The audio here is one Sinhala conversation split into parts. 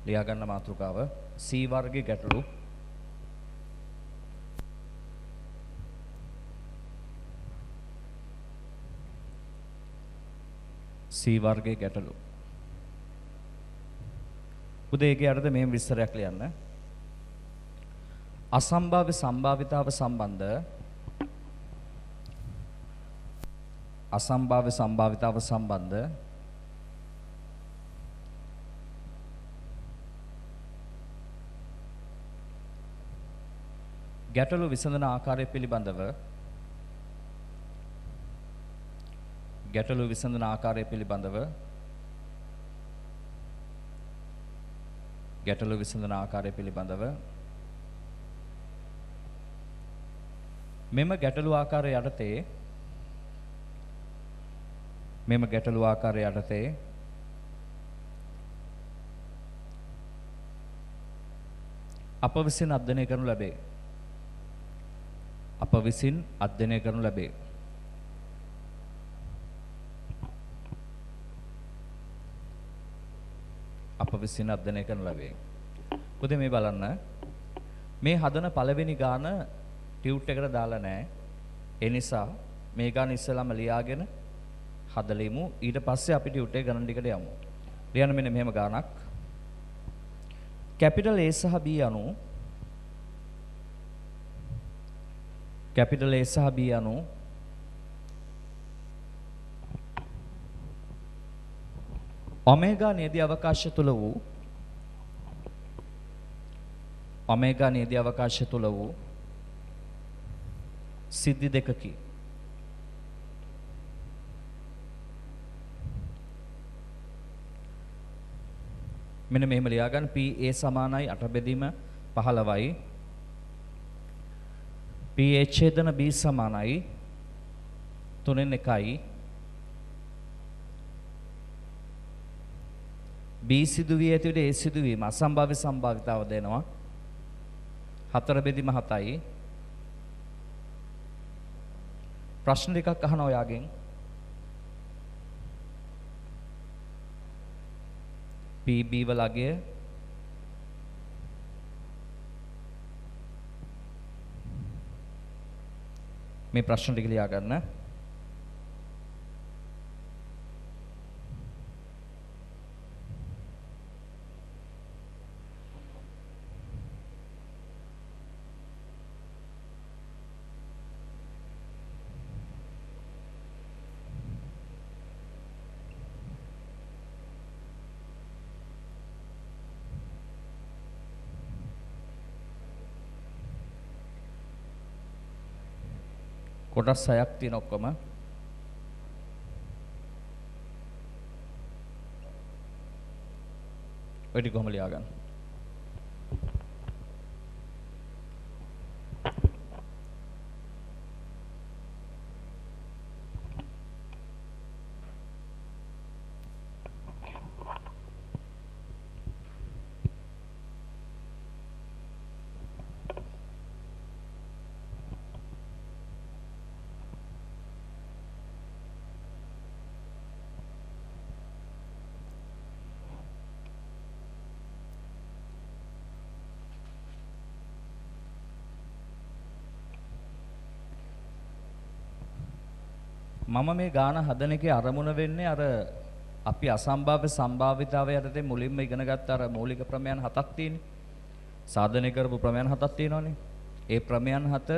ලියා ගන්න මාතෘකාව C වර්ගයේ ගැටලු. C වර්ගයේ ගැටලු. උදේගේ අරද මේ විස්තරයක් ලියන්න. අසම්භාව්‍ය සම්භාවිතාව සම්බන්ධ අසම්භාව්‍ය සම්භාවිතාව සම්බන්ධ ගැටලු විසඳන ආකාරය පිළිබඳව ගැටලු විසඳන ආකාරය පිළිබඳව ගැටලු විසඳන ආකාරය පිළිබඳව මෙම ගැටලු ආකාරය යටතේ අප විසින් අධ්‍යයනය කරනු ලැබේ. අප විසින් අධ්‍යයනය කරනු ලැබේ. අප විසින් අධ්‍යයනය කරනු ලැබේ. පුතේ මේ බලන්න. මේ හදන පළවෙනි ගාන ටියුට් එකට දාලා නැහැ. ඒ නිසා මේ ගාන ඉස්සෙල්ලාම ලියාගෙන හදලිමු. ඊට පස්සේ අපි ටියුට් එක ගණන් ටිකට යමු. ලියන්න මෙන්න මෙහෙම ගානක්. කැපිටල් A සහ B අනු කැපිටල් A සහ B අනු ඔමේගා නේදී අවකාශය තුල වූ ඔමේගා නේදී අවකාශය තුල වූ සිද්ධි දෙකකි. මෙන්න මෙහෙම ලියා ගන්න. PA සමානයි 8 බෙදීම 15යි. PA ඡේදන B සමානයි 3න් 1යි. B සිදුවී ඇති විට A සිදුවීම අසම්භාව්‍ය සම්භාවිතාව දෙනවා 4 බෙදීම 7යි. ප්‍රශ්න ටිකක් අහනවා ඔයාගෙන්. PB වල අගය මේ ප්‍රශ්න ටික ලියා ගන්න. කොටස් 6ක් තියෙන ඔක්කොම ඔය ටික කොහොම ලියා ගන්න. මම මේ ගාන හදන එකේ අරමුණ වෙන්නේ අර අපි අසම්භාව්‍ය සම්භාවිතාවය යටතේ මුලින්ම ඉගෙන ගත්ත අර මූලික ප්‍රමේයන් 7ක් තියෙන්නේ. සාධනය කරපු ප්‍රමේයන් 7ක් තියෙනවනේ. ඒ ප්‍රමේයන් 7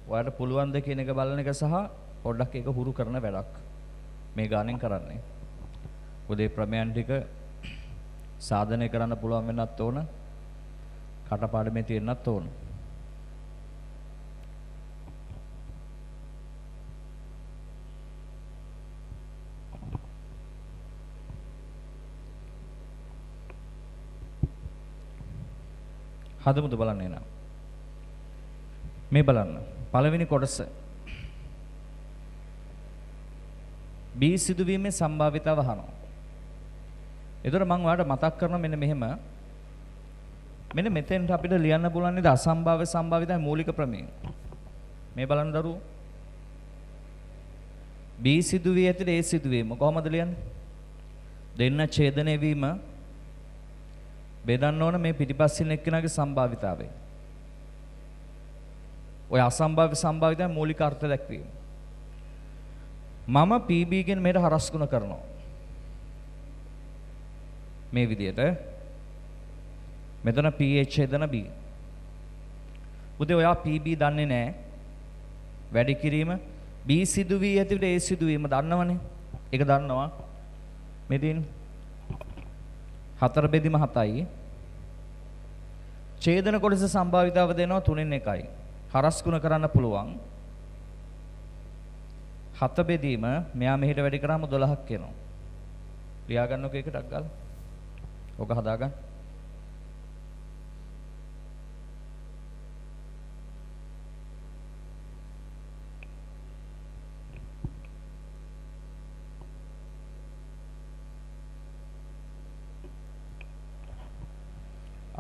ඔයාලට පුළුවන් ද කියන එක බලන එක සහ පොඩ්ඩක් ඒක හුරු කරන වැඩක් මේ ගානෙන් කරන්නේ. උදේ ප්‍රමේයන් ටික සාධනය කරන්න පුළුවන් වෙන්නත් ඕන. කටපාඩමේ තියෙන්නත් ඕන. හදමුද බලන්න එනවා. මේ බලන්න. පළවෙනි කොටස. B සිදුවීමේ සම්භාවිතාව අහනවා. ඒතර මම ඔයාලට මතක් කරනවා මෙන්න මෙහෙම. මෙන්න මෙතෙන්ට අපිට ලියන්න පුළුවන් නේද අසම්භාව්‍ය සම්භාවිතාවේ මූලික ප්‍රමේය. මේ බලන්න දරුවෝ. B සිදුවී ඇතුළේ A සිදුවීම කොහොමද ලියන්නේ? දෙන්න ඡේදනය වීම B බෙදන්න ඕන මේ පිටිපස්සින් එක්කෙනාගේ සම්භාවිතාවය. ඔය අසම්භාව්‍ය සම්භාවිතය මූලික අර්ථ දැක්වීම. මම PB ගෙන් මේකට හරස් ගුණ කරනවා. මේ විදියට මෙතන PH එතන B. උදේ ඔයා PB දන්නේ නැහැ. වැඩි කිරීම B සිදු වී ඇති විට A සිදු වීම දන්නවනේ. ඒක දන්නවා. මෙදින් 4 බෙදීම 7යි. ඡේදන කොටස සම්භාවිතාව දෙනවා 3න් 1යි. හරස් ගුණ කරන්න පුළුවන්. 7 බෙදීම මෙයා මෙහෙට වැඩි කරාම 12ක් එනවා. ලියා ගන්නකෝ ඒකටක් ගාලා. ඔක හදාගන්න.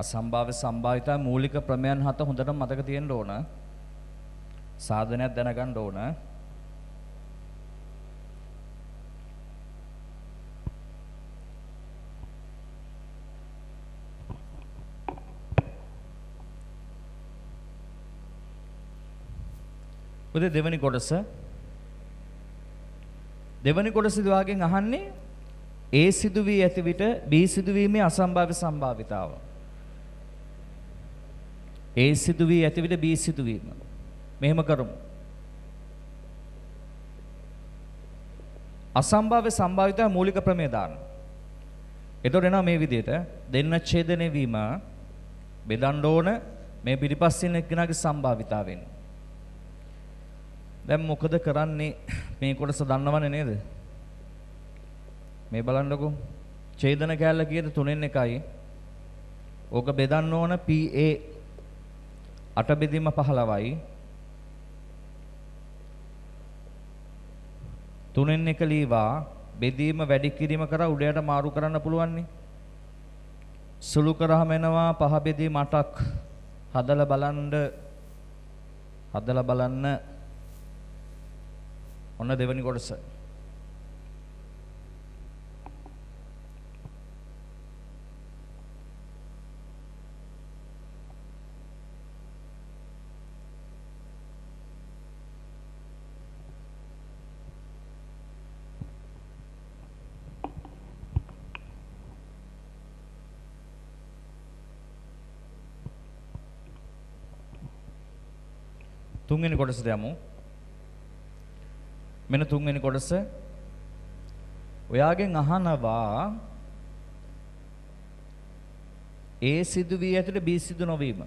අසම්භාව්‍ය සම්භාවිතා මූලික ප්‍රමේයන් 7 හොඳට මතක තියෙන්න ඕන. සාධනයක් දැනගන්න ඕන. උදේ දෙවෙනි කොටස වාගෙන් අහන්නේ A සිදු වී ඇති විට B සිදු වීමේ අසම්භාව්‍ය සම්භාවිතාව. A සිදු වී ඇති විට B සිදු වීම. මෙහෙම කරමු. අසම්භාව්‍ය සම්භාවිතාව මූලික ප්‍රමේය දාන්න. එතකොට එනවා මේ විදිහට දෙන්න ඡේදනය වීම බෙදන්න ඕන මේ පිටිපස්සින් එක්කෙනාගේ සම්භාවිතාවෙන්. දැන් මොකද කරන්නේ මේ කොටස දන්නවනේ නේද? මේ බලන්නකෝ. ඡේදන කැලල කීයද 3න් 1යි. ඕක බෙදන්න ඕන PA 8 බෙදීම 15යි. 3න් 1 ලීවා බෙදීම වැඩි කිරීම කරා උඩයට මාරු කරන්න පුළුවන් නේ. සුළු කරාම එනවා 5 බෙදීම 8ක්. හදලා බලන්න. ඔන්න දෙවෙනි කොටස. තුන්වෙනි කොටසට යමු. මෙන්න තුන්වෙනි කොටස. ඔයාගෙන් අහනවා A සිදු වී ඇතුළේ B සිදු නොවීම.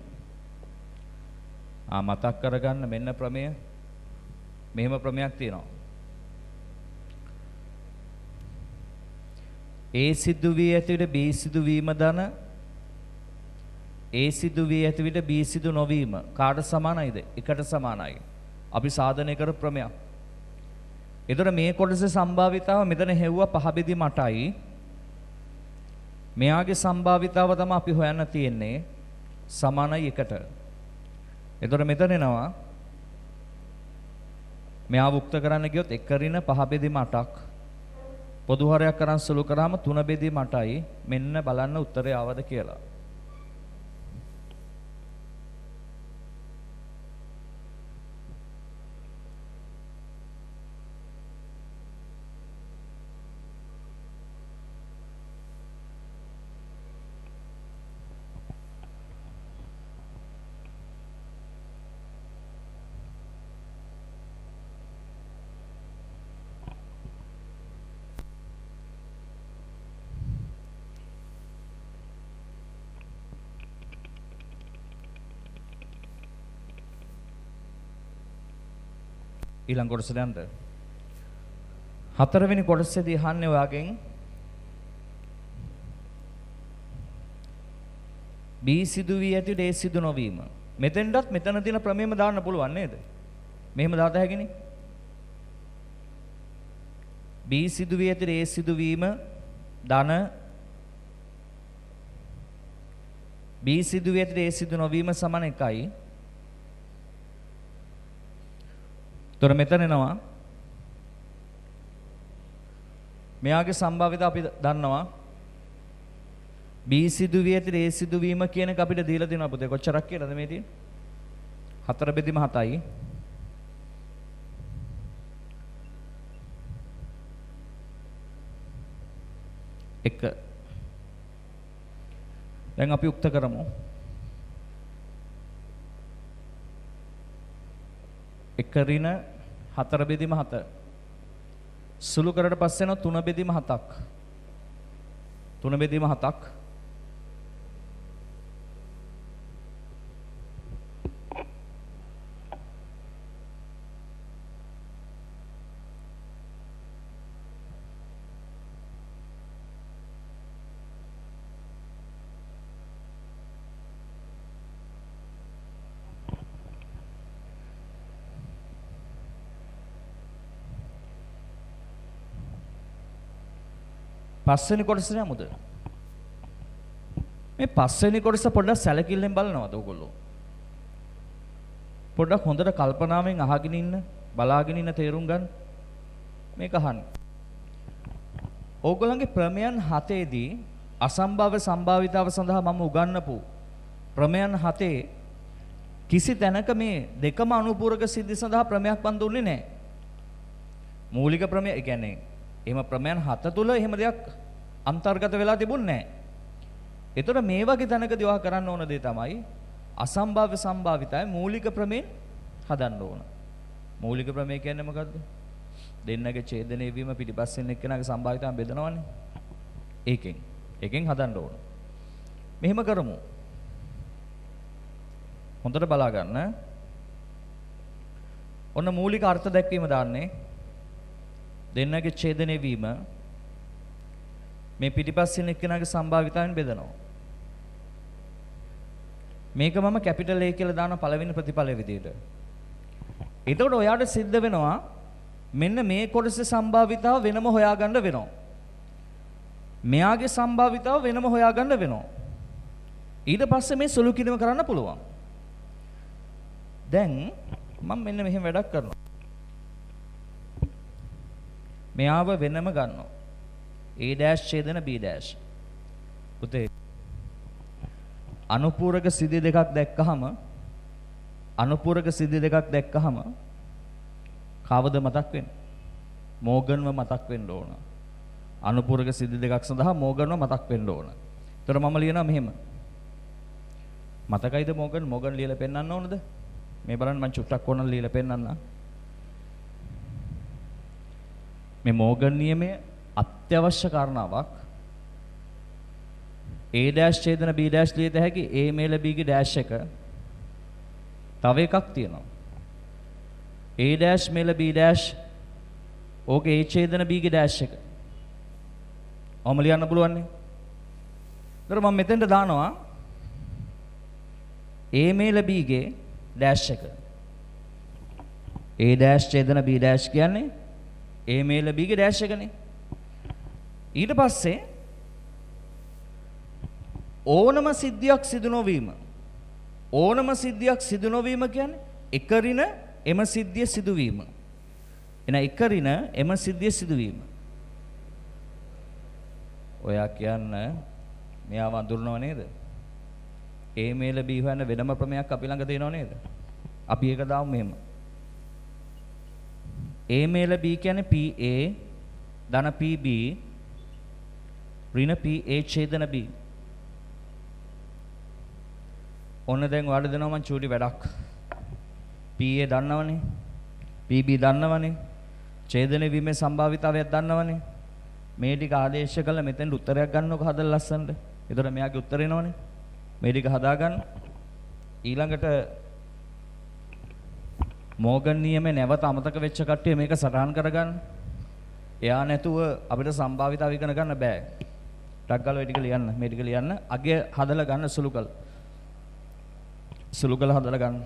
මතක් කරගන්න මෙන්න ප්‍රමේය. මෙහෙම ප්‍රමේයක් තියෙනවා. A සිදු වී ඇති විට B සිදු වීම දන A සිදු වී ඇති විට B සිදු නොවීම කාට සමානයිද? එකට සමානයි. අපි සාධනය කර ප්‍රමේයක්. එතකොට මේ කොටසේ සම්භාවිතාව මෙතන හෙව්වා 5 බෙදීම 8යි. මෙයාගේ සම්භාවිතාව තමයි අපි හොයන්න තියෙන්නේ සමානයි 1ට. එතකොට මෙතන එනවා මෙයා වුක්ත කරන්න ගියොත් 1 ඍණ 5 බෙදීම 8ක්. පොදු හරයක් කරන් සුළු කරාම 3 බෙදීම 8යි. මෙන්න බලන්න උත්තරය ආවද කියලා. ඊළඟ කොටසට යන්න. හතරවෙනි කොටසේදී අහන්නේ ඔයාගෙන් B සිදු වී ඇති A සිදු නොවීම. මෙතෙන්ටත් මෙතන තියෙන ප්‍රමේයම දාන්න පුළුවන් නේද? මෙහෙම දාත හැකිනේ. B සිදු වී ඇති A සිදු වීම ධන B සිදු වී ඇති A සිදු නොවීම සමාන 1යි. තොර මෙතන එනවා මෙයාගේ සම්භාවිත අපි දන්නවා B සිදුවිය ඇති A සිදුවීම කියන එක අපිට දීලා තියෙනවා පුතේ. කොච්චරක් කියලාද මේ තියෙන්නේ? 4 බෙදීම 7යි. එක. දැන් අපි උක්ත කරමු. 1 ඍණ 4 බෙදීම 7. සුළු කරලා පස්සේ යන 3 බෙදීම 7ක්. 3 බෙදීම 7ක්. පස්වෙනි කොටස නමුද? මේ පස්වෙනි කොටස පොඩ්ඩක් සැලකිල්ලෙන් බලනවද ඔයගොල්ලෝ? පොඩ්ඩක් හොඳට කල්පනාවෙන් අහගෙන ඉන්න, බලාගෙන ඉන්න තේරුම් ගන්න. මේක අහන්න. ඕගොල්ලන්ගේ ප්‍රමේයන් 7ේදී අසම්භාව්‍ය සම්භාවිතාව සඳහා මම උගන්වපු ප්‍රමේයන් 7 කිසි තැනක මේ දෙකම අනුපූරක සිද්ධි සඳහා ප්‍රමේයක් මන් දුන්නේ නැහැ. මූලික ප්‍රමේය, ඒ කියන්නේ එහෙම ප්‍රමේයන් 7 තුල එහෙම දෙයක් අන්තර්ගත වෙලා තිබුණේ නැහැ. ඒතර මේ වගේ තැනකදී ඔයා කරන්න ඕන දේ තමයි අසම්භාව්‍ය සම්භාවිතයි මූලික ප්‍රමේය හදන්න ඕන. මූලික ප්‍රමේය කියන්නේ මොකද්ද? දෙන්නගේ ඡේදනය වීම පිටිපස්සෙන් එක්කෙනාගේ සම්භාවිතාවෙන් බෙදනවනේ. ඒකෙන් හදන්න ඕන. මෙහෙම කරමු. හොඳට බලා ගන්න. ඔන්න මූලික අර්ථ දැක්වීම දාන්නේ. දෙන්නගේ ඡේදනය වීම මේ පිටිපස්සෙන් එක්කෙනාගේ සම්භාවිතාවෙන් බෙදනවා. මේක මම කැපිටල් A කියලා දාන පළවෙනි ප්‍රතිඵලය විදියට. එතකොට ඔයාට සිද්ධ වෙනවා මෙන්න මේ කොටසේ සම්භාවිතාව වෙනම හොයාගන්න වෙනවා. මෙයාගේ සම්භාවිතාව වෙනම හොයාගන්න වෙනවා. ඊට පස්සේ මේ සුළු කිරීම කරන්න පුළුවන්. දැන් මම මෙන්න මෙහෙම වැඩක් කරනවා. මෙයාව වෙනම ගන්නවා. A' ඡේදන B'. පුතේ අනුපූරක සිද්ධි දෙකක් දැක්කහම කවද මතක් වෙන්නේ? මෝගන්ව මතක් වෙන්න ඕන. අනුපූරක සිද්ධි දෙකක් සඳහා මෝගන්ව මතක් වෙන්න ඕන. ඒතර මම ලියනවා මෙහෙම. මතකයිද මෝගන් ලියලා පෙන්නන්න ඕනද? මේ බලන්න මම චුට්ටක් ඕනනම් ලියලා පෙන්නන්න. මේ මෝගන් නියමය අත්‍යවශ්‍ය කාරණාවක්. A' ඡේදන B' ලියත හැකි A මේල B ගේ ඩෑෂ් එක. තව එකක් තියෙනවා. A' මේල B' okay A ඡේදන B ගේ ඩෑෂ් එක. ඔහම ලියන්න පුළුවන් නේ. ඒතර මම මෙතෙන්ට දානවා A මේල B ගේ ඩෑෂ් එක. A' ඡේදන B' කියන්නේ A මේල B ගේ ඩෑෂ් එකනේ. ඊට පස්සේ ඕනම සිද්ධියක් සිදු නොවීම කියන්නේ එක ඍණ එම සිද්ධිය සිදුවීම. එන එක ඍණ එම සිද්ධිය සිදුවීම. ඔයා කියන්න මෙයාව අඳුරනව නේද? A මේල B හොයන්න වෙනම ප්‍රමේයක් අපි ළඟ තියෙනව නේද? අපි ඒක දාමු මෙහෙම. A මේල B කියන්නේ PA ධන PB ඍණ PA ඡේදන B. ඔන්න දැන් ඔයාලට දෙනවා මං චූටි වැඩක්. PA දන්නවනේ. PB දන්නවනේ. ඡේදන වීමේ සම්භාවිතාවයක් දන්නවනේ. මේ ටික ආදේශ කළා මෙතෙන් උත්තරයක් ගන්නකො හදලා ලස්සනට. ඒතර මෙයාගේ උත්තර එනවනේ. මේ ටික හදාගන්න. ඊළඟට මෝගන් නියමේ නැවත අමතක වෙච්ච කට්ටිය මේක සටහන් කරගන්න. එයා නැතුව අපිට සම්භාවිතාව ඉගෙන ගන්න බෑ. ටක් ගාලා මේ ටික ලියන්න. මේ ටික ලියන්න. අගය හදලා ගන්න සුළු කළ හදලා ගන්න.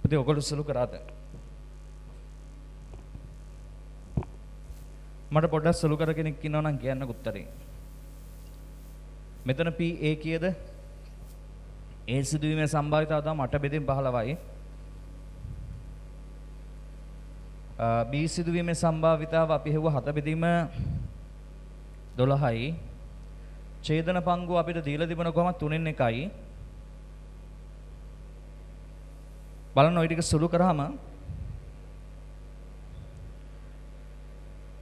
පුතේ ඔයගොල්ලෝ සුළු කරාද? මට පොඩ්ඩක් සුළු කර කෙනෙක් ඉන්නවා නම් කියන්නකෝ උත්තරේ. මෙතන PA කීයද? A සිදුවීමේ සම්භාවිතාව තමයි 8 බෙදීම 15යි. B සිදුවීමේ සම්භාවිතාව අපි හෙව්ව 7 බෙදීම 12යි. ඡේදන පංගුව අපිට දීලා තිබුණ කොහොමද 3න් 1යි. බලන්න ওই ටික සුළු කරාම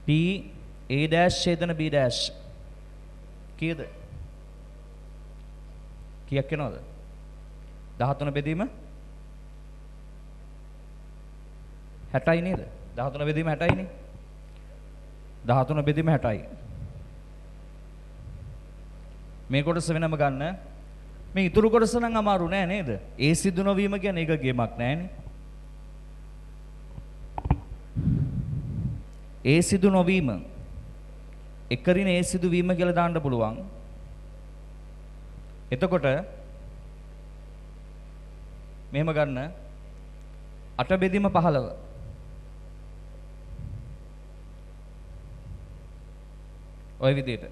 P A dash ඡේදන B dash කීයද? කීයක් එනවද? 13 බෙදීම 60යි නේද? 13 බෙදීම 60යි නේ. 13 බෙදීම 60යි. මේ කොටස වෙනම ගන්න. මේ ඉතුරු කොටස නම් අමාරු නෑ නේද? ඒ සිදු නොවීම කියන්නේ ඒක ගේමක් නෑනේ. ඒ සිදු නොවීම එකරින ඒ සිදු වීම කියලා දාන්න පුළුවන්. එතකොට මෙහෙම ගන්න 8 බෙදීම 15 ඔය විදිහට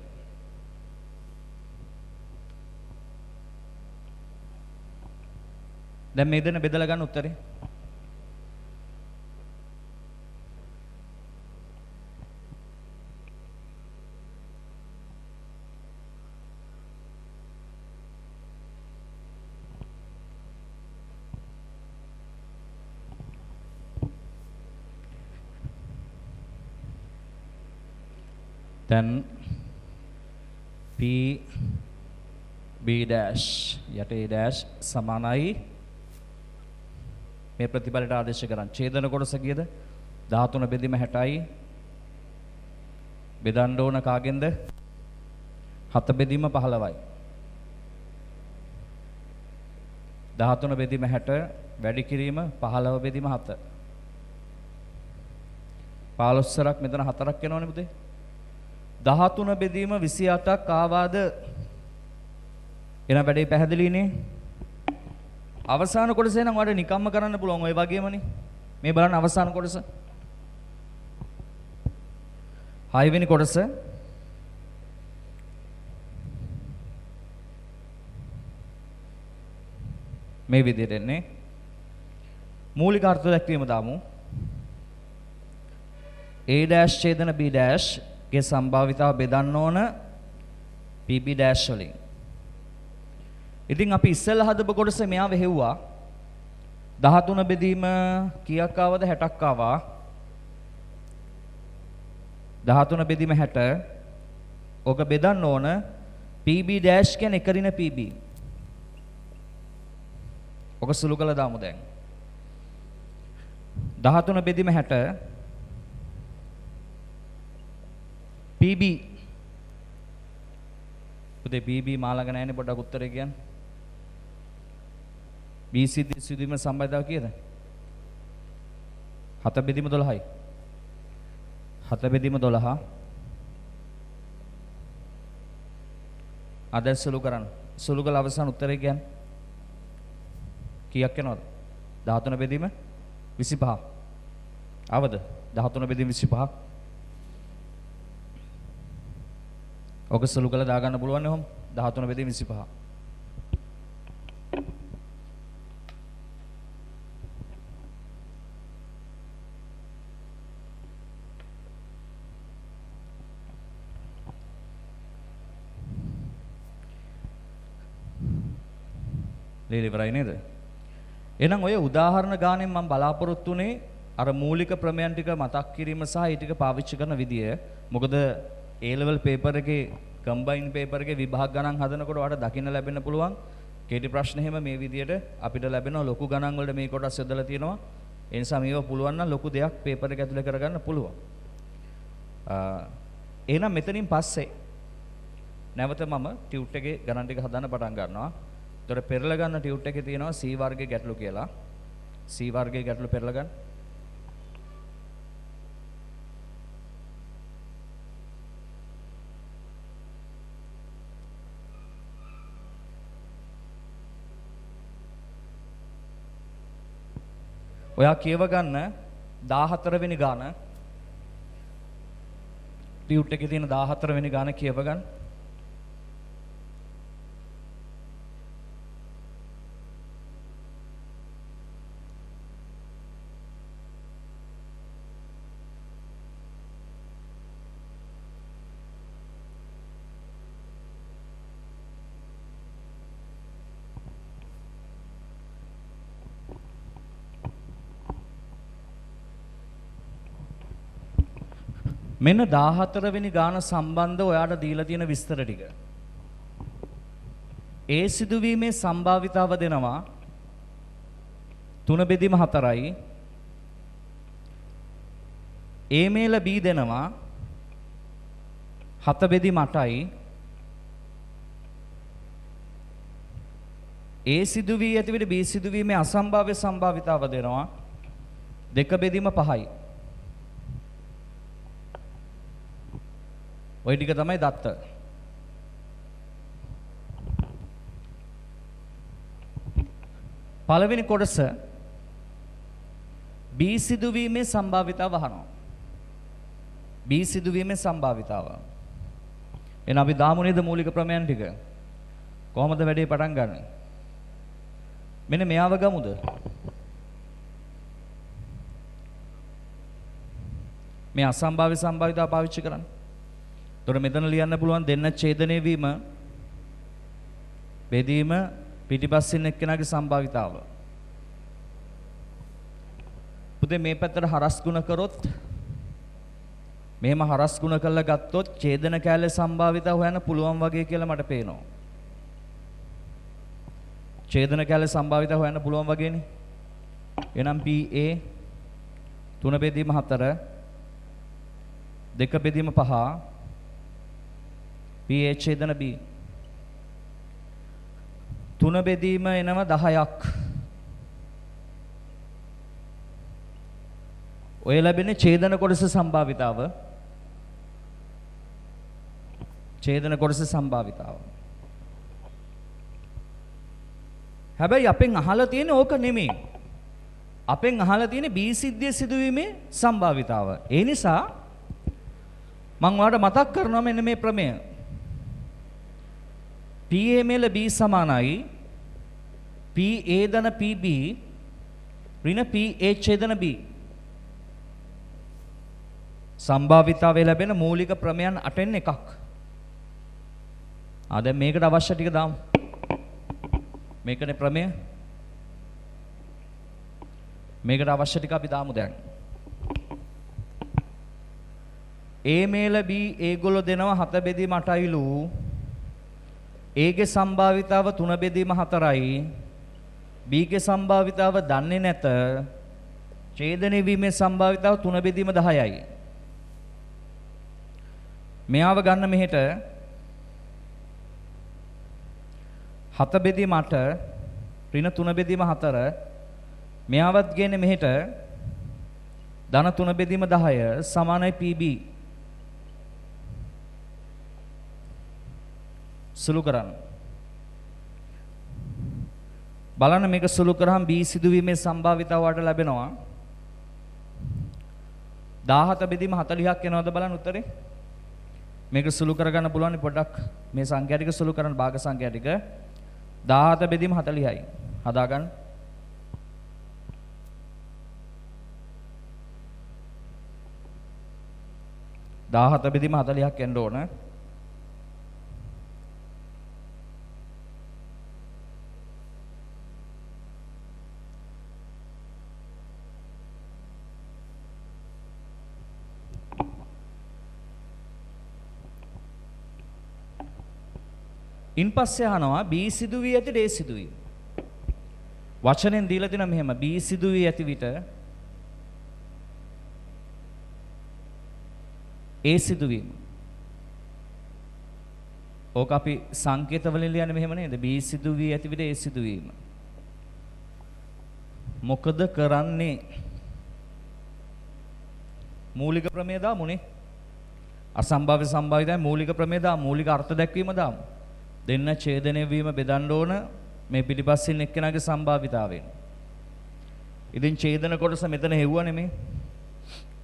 දැන් මේ දෙන බෙදලා ගන්න උත්තරේ then P B dash යට A dash සමානයි මේ ප්‍රතිඵලයට ආදේශ කරන් ඡේදන කොටස කීයද 13 බෙදීම 60යි බෙදන්න ඕන කාගෙන්ද 7 බෙදීම 15යි 13 බෙදීම 60 වැඩි කිරීම 15 බෙදීම 7 15 සරක් මෙතන 4ක් එනවනේ පුතේ 13 බෙදීම 28ක් ආවාද එන වැඩේ පැහැදිලිනේ අවසාන කොටසේ නම් වඩා නිකම්ම කරන්න පුළුවන් ඔය වගේමනේ මේ බලන්න අවසාන කොටස 6 වෙනි කොටස මේ විදිහට එන්නේ මූලික අර්ථ දැක්වීම දාමු A dash ඡේදන B dash ගේ සම්භාවිතාව බෙදන්න ඕන PB dash වලින්. ඉතින් අපි ඉස්සෙල්ලා හදපු කොටස මෙයා වෙහෙව්වා 13 බෙදීම කීයක් ආවද 60ක් ආවා. 13 බෙදීම 60 ඕක බෙදන්න ඕන PB dash කියන්නේ එකරින PB. ඕක සුළු කළා දාමු දැන්. 13 බෙදීම 60 PB පුතේ PB මාළඟ නැහැනේ පොඩ්ඩක් උත්තරේ කියන්න. BC සිදුවීම සම්බන්ධතාව කීයද? 7 බෙදීම 12යි. 7 බෙදීම 12. අද සුළු කරන්න. සුළු කළ අවසාන උත්තරේ කියන්න. කීයක් එනවද? 13 බෙදීම 25. ආවද? 13 බෙදීම 25. ඔක සුළු කළා දාගන්න පුළුවන් නේ ඔහොම 13 බෙදීම 25. ලේලිවරයි නේද? එහෙනම් ඔය උදාහරණ ගානෙන් මම බලාපොරොත්තු වෙන්නේ අර මූලික ප්‍රමයන් ටික මතක් කිරීම සහ ඒ ටික පාවිච්චි කරන විදිය. මොකද A level paper එකේ combined paper එකේ විභාග ගණන් හදනකොට ඔයාලට දකින්න ලැබෙන්න පුළුවන් කේටි ප්‍රශ්න එහෙම මේ විදියට අපිට ලැබෙනවා ලොකු ගණන් වලට මේ කොටස් යොදලා තියෙනවා ඒ නිසා මේව පුළුවන් නම් ලොකු දෙයක් paper එක ඇතුලේ කරගන්න පුළුවන් එහෙනම් මෙතනින් පස්සේ නැවත මම ටියුට් එකේ ගණන් ටික හදන්න පටන් ගන්නවා ඒතර පෙරලා ගන්න ටියුට් එකේ තියෙනවා C වර්ගයේ ගැටලු කියලා C වර්ගයේ ගැටලු පෙරලා ගන්න ඔයා කියව ගන්න 14 වෙනි ගාන. ටියුට් එකේ තියෙන 14 වෙනි ගාන කියව ගන්න. මෙන්න 14 වෙනි ගාන සම්බන්ධ ඔයාට දීලා තියෙන විස්තර ටික. ඒ සිදුවීමේ සම්භාවිතාව දෙනවා 3 බෙදීම 4යි. A මේල B දෙනවා 7 බෙදීම 8යි. A සිදුවී ඇති විට B සිදුවීමේ අසම්භාව්‍ය සම්භාවිතාව දෙනවා 2 බෙදීම 5යි. ඔය ටික තමයි දත්ත. පළවෙනි කොටස B සිදුවීමේ සම්භාවිතාව අහනවා. B සිදුවීමේ සම්භාවිතාව. එහෙනම් අපි දාමු නේද මූලික ප්‍රමේයන් ටික. කොහොමද වැඩේ පටන් ගන්නෙ? මෙන්න මෙයාව ගමුද? මේ අසම්භාව්‍ය සම්භාවිතාව පාවිච්චි කරන්න. තොර මෙතන ලියන්න පුළුවන් දෙන්න ඡේදනය වීම බෙදීම පිටිපස්සින් එක්කෙනාගේ සම්භාවිතාව. පුතේ මේ පැත්තට හරස් ගුණ කරොත් මෙහෙම හරස් ගුණ කරලා ගත්තොත් ඡේදන කැලේ සම්භාවිතාව හොයන්න පුළුවන් වගේ කියලා මට පේනවා. ඡේදන කැලේ සම්භාවිතාව හොයන්න පුළුවන් වගේනේ. එහෙනම් PA 3 බෙදීම 4 2 බෙදීම 5 PA ඡේදන B 3 බෙදීම එනවා 10ක්. ඔය ලැබෙන ඡේදන කොටස සම්භාවිතාව. ඡේදන කොටස සම්භාවිතාව. හැබැයි අපෙන් අහලා තියෙන්නේ ඕක නෙමෙයි. අපෙන් අහලා තියෙන්නේ B සිද්ධිය සිදුවීමේ සම්භාවිතාව. ඒ නිසා මම ඔයාලට මතක් කරනවා මෙන්න මේ ප්‍රමේය. PA මේල B සමානයි PA ධන PB ඍණ PA ඡේදන B. සම්භාවිතාවේ ලැබෙන මූලික ප්‍රමේයන් 8න් එකක්. දැන් මේකට අවශ්‍ය ටික දාමු. මේකනේ ප්‍රමේය. මේකට අවශ්‍ය ටික අපි දාමු දැන්. A මේල B ඒගොල්ලෝ දෙනවා 7 බෙදීම 8යිලු. A ගේ සම්භාවිතාව 3 බෙදීම 4යි. B ගේ සම්භාවිතාව දන්නේ නැත. ඡේදනය වීමේ සම්භාවිතාව 3 බෙදීම 10යි. මෙයාව ගන්න මෙහෙට 7 බෙදීම 8 ඍණ 3 බෙදීම 4 මෙයාවත් ගේන්නේ මෙහෙට ධන 3 බෙදීම 10 සමානයි PB. සුළු කරන්න. බලන්න මේක සුළු කරාම B සිදුවීමේ සම්භාවිතාව වලට ලැබෙනවා 17 බෙදීම 40ක් එනවද බලන්න උත්තරේ. මේක සුළු කරගන්න පුළුවන් පොඩ්ඩක් මේ සංඛ්‍යා ටික සුළු කරන්න භාග සංඛ්‍යා ටික 17 බෙදීම 40යි. හදාගන්න. දාහත බෙදීම 40ක් එන්න ඕන. ඉන් පස්සේ අහනවා B සිදුවී ඇති A සිදුවීම. වචනෙන් දීලා තියෙනවා මෙහෙම B සිදුවී ඇති විට A සිදුවීම. ඕක අපි සංකේත වලින් ලියන්නේ මෙහෙම නේද? B සිදුවී ඇති විට A සිදුවීම. මොකද කරන්නේ? මූලික ප්‍රමේය දාමුනේ. අසම්භාව්‍ය සම්භාවිතයි මූලික ප්‍රමේය දාමු. මූලික අර්ථ දැක්වීම දාමු. දෙන්න ඡේදනය වීම බෙදන්න ඕන මේ පිටිපස්සින් එක්කෙනාගේ සම්භාවිතාවෙන්. ඉතින් ඡේදන කොටස මෙතන හෙව්වනේ මේ.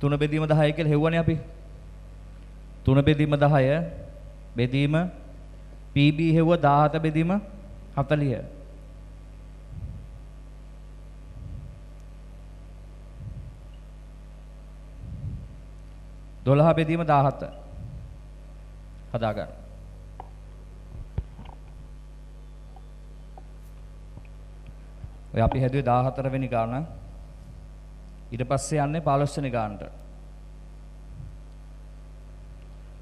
3 බෙදීම 10 කියලා හෙව්වනේ අපි. 3 බෙදීම 10 බෙදීම PB හෙව්ව 17 බෙදීම 40. දොළහ බෙදීම 17 හදාගන්න. ඔය අපි හැදුවේ 14 වෙනි ගාන. ඊට පස්සේ යන්නේ 15 වෙනි ගානට.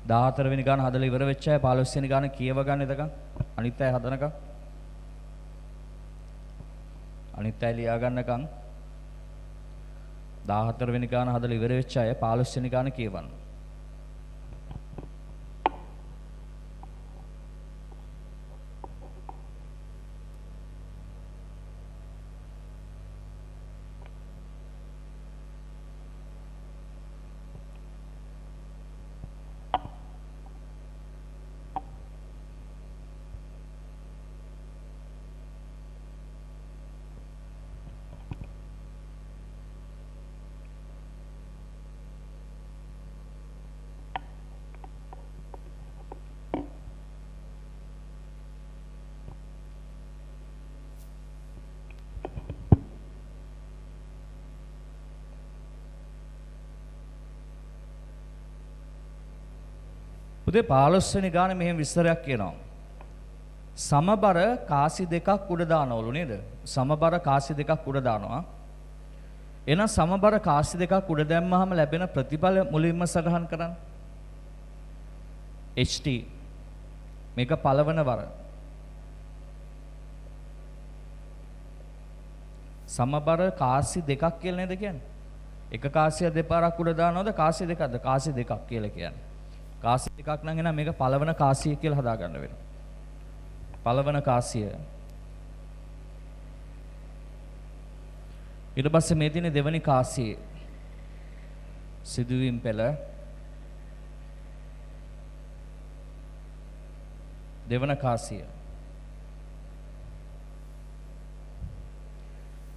14 වෙනි ගාන හදලා ඉවර වෙච්ච අය 15 වෙනි ගාන කියව ගන්න එතකන්. අනිත් අය හදනකම්. අනිත් අය ලියා ගන්නකම් 14 වෙනි ගාන හදලා ඉවර වෙච්ච අය 15 වෙනි ගාන කියවන්න. උදේ 15 වෙනි ගානේ මෙහෙම විස්තරයක් කියනවා. සමබර කාසි දෙකක් උඩ දානවලු නේද? සමබර කාසි දෙකක් උඩ දානවා. එහෙනම් සමබර කාසි දෙකක් උඩ දැම්මහම ලැබෙන ප්‍රතිඵල මුලින්ම සටහන් කරන්න. HT මේක පළවන වර. සමබර කාසි දෙකක් කියලා නේද කියන්නේ? එක කාසිය දෙපාරක් උඩ දානවද කාසි දෙකක්ද? කාසි දෙකක් කියලා කියන්නේ. කාසිය එකක් නම් එහෙනම් මේක පළවන කාසිය කියලා හදා ගන්න වෙනවා. පළවන කාසිය. ඊට පස්සේ මේ තියෙන දෙවනි කාසිය. සිදුවීම් පෙළ. දෙවන කාසිය.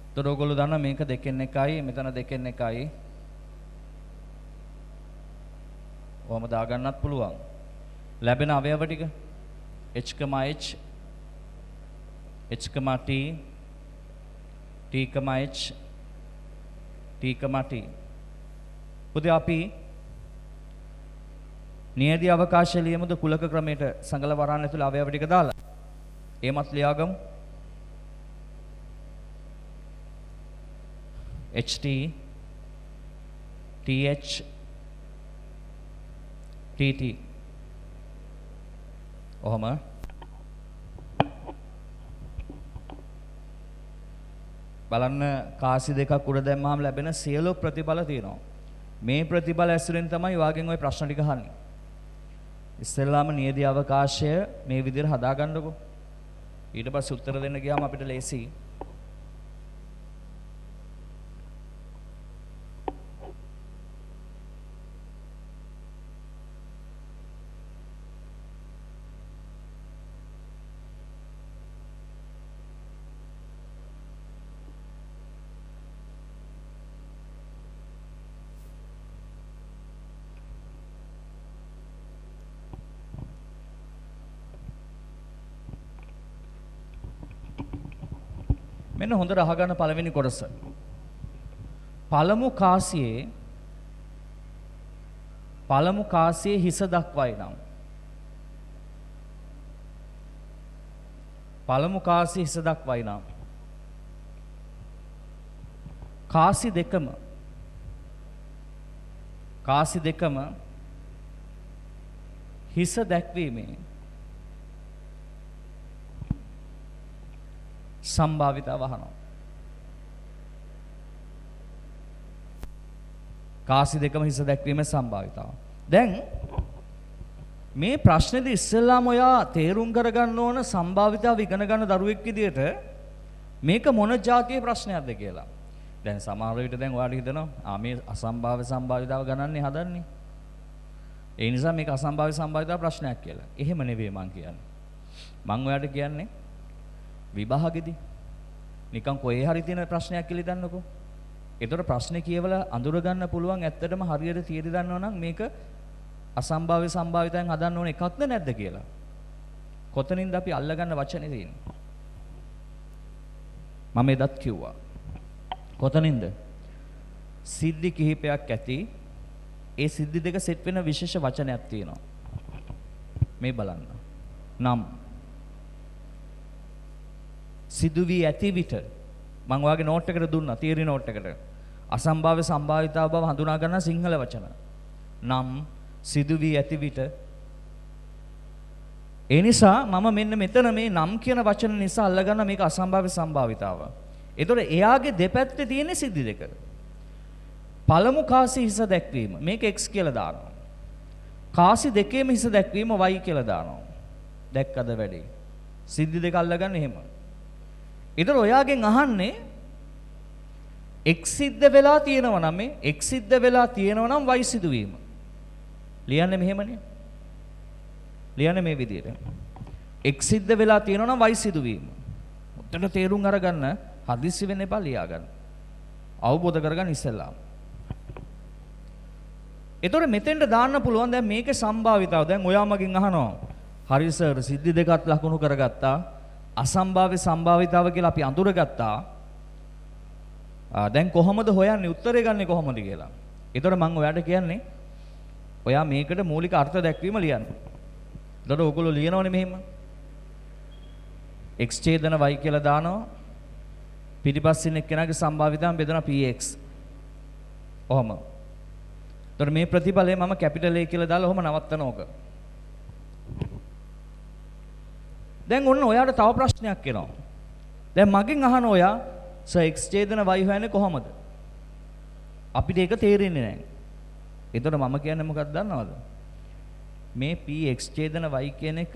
ඒතර ඔයගොල්ලෝ දන්නා මේක දෙකෙන් එකයි මෙතන දෙකෙන් එකයි. ඔහම දාගන්නත් පුළුවන්. ලැබෙන අවයව ටික H, H, H, T, T, H, T, T. උදේ අපි නියදී අවකාශය ලියමුද කුලක ක්‍රමයට සංගල වරාන් ඇතුළේ අවයව ටික දාලා. එහෙමත් ලියාගමු. HT, TH, TT. ඔහම බලන්න කාසි දෙකක් උඩ දැම්මහම ලැබෙන සියලු ප්‍රතිඵල තියෙනවා. මේ ප්‍රතිඵල ඇසුරෙන් තමයි වාගෙන් ওই ප්‍රශ්න ටික අහන්නේ. ඉස්සෙල්ලාම නියදී අවකාශය මේ විදිහට හදාගන්නකො. ඊට පස්සේ උත්තර දෙන්න ගියාම අපිට ලේසි. මෙන්න හොඳට අහගන්න පළවෙනි කොටස. පළමු කාසියේ හිස දක්වයි නම්. පළමු කාසියේ හිස දක්වයි නම්. කාසි දෙකම හිස දැක්වීමේ සම්භාවිතාව අහනවා. කාසි දෙකම හිස දැක්වීමේ සම්භාවිතාව. දැන් මේ ප්‍රශ්නේදී ඉස්සෙල්ලාම ඔයා තේරුම් කරගන්න ඕන සම්භාවිතාව ඉගෙන ගන්න දරුවෙක් විදියට මේක මොන જાතියේ ප්‍රශ්නයක්ද කියලා. දැන් සමහර විට දැන් ඔයාලට හිතෙනවා මේ අසම්භාව්‍ය සම්භාවිතාව ගණන්නේ හදන්නේ. ඒ නිසා මේක අසම්භාව්‍ය සම්භාවිතාව ප්‍රශ්නයක් කියලා. එහෙම නෙවෙයි මං කියන්නේ. මං ඔයාලට කියන්නේ විභාගෙදී නිකන් කොහේ හරි තියෙන ප්‍රශ්නයක් කියලා දන්නකො. ඒතර ප්‍රශ්නේ කියවලා අඳුර ගන්න පුළුවන් ඇත්තටම හරියට තියරි දන්නවා නම් මේක අසම්භාව්‍ය සම්භාවිතයන් හදන්න ඕන එකක්ද නැද්ද කියලා. කොතනින්ද අපි අල්ලගන්න වචනේ තියෙන්නේ? මම එදත් කිව්වා. කොතනින්ද? සිද්ධි කිහිපයක් ඇති. ඒ සිද්ධි දෙක සෙට් වෙන විශේෂ වචනයක් තියෙනවා. මේ බලන්න. නම් සිදු වී ඇති විට මම ඔයාගේ නෝට් එකට දුන්නා තියරි නෝට් එකට. අසම්භාව්‍ය සම්භාවිතාව බව හඳුනා ගන්න සිංහල වචන. නම් සිදු වී ඇති විට. ඒ නිසා මම මෙන්න මෙතන මේ නම් කියන වචන නිසා අල්ලගන්න මේක අසම්භාව්‍ය සම්භාවිතාව. ඒතකොට එයාගේ දෙපැත්තේ තියෙන සිද්ධි දෙක. පළමු කාසි හිස දැක්වීම මේක x කියලා දානවා. කාසි දෙකේම හිස දැක්වීම y කියලා දානවා. දැක්කද වැඩි? සිද්ධි දෙක අල්ලගන්න එහෙම. ඒතර ඔයාගෙන් අහන්නේ x සිද්ධ වෙලා තියෙනවා නම් මේ x සිද්ධ වෙලා තියෙනවා නම් y සිදුවීම. ලියන්නේ මෙහෙමනේ. ලියන්නේ මේ විදිහට. x සිද්ධ වෙලා තියෙනවා නම් y සිදුවීම. උත්තර තේරුම් අරගන්න හදිස්සි වෙන්න එපා ලියා ගන්න. අවබෝධ කරගන්න ඉස්සෙල්ලා. ඒතොර මෙතෙන්ට දාන්න පුළුවන් දැන් මේකේ සම්භාවිතාව. දැන් ඔයා මගෙන් අහනවා. හරි සර් සිද්ධි දෙකත් ලකුණු කරගත්තා. අසම්භාව්‍ය සම්භාවිතාව කියලා අපි අඳුරගත්තා. දැන් කොහොමද හොයන්නේ උත්තරේ ගන්නෙ කොහොමද කියලා. ඒතොර මම ඔයාට කියන්නේ ඔයා මේකට මූලික අර්ථ දැක්වීම ලියන්න. එතකොට ඔයගොල්ලෝ ලියනවනේ මෙහෙම. x ඡේදන y කියලා දානවා. පිටිපස්සින් එක්කෙනාගේ සම්භාවිතාව බෙදනවා px. ඔහම. එතකොට මේ ප්‍රතිඵලය මම කැපිටල් A කියලා දාලා ඔහම නවත්තන ඕක. දැන් ඔන්න ඔයාට තව ප්‍රශ්නයක් එනවා. දැන් මගෙන් අහන ඔයා සර් x ඡේදන y හොයන්නේ කොහොමද? අපිට ඒක තේරෙන්නේ නැහැ. එතකොට මම කියන්නේ මොකක්ද දන්නවද? මේ px ඡේදන y කියන එක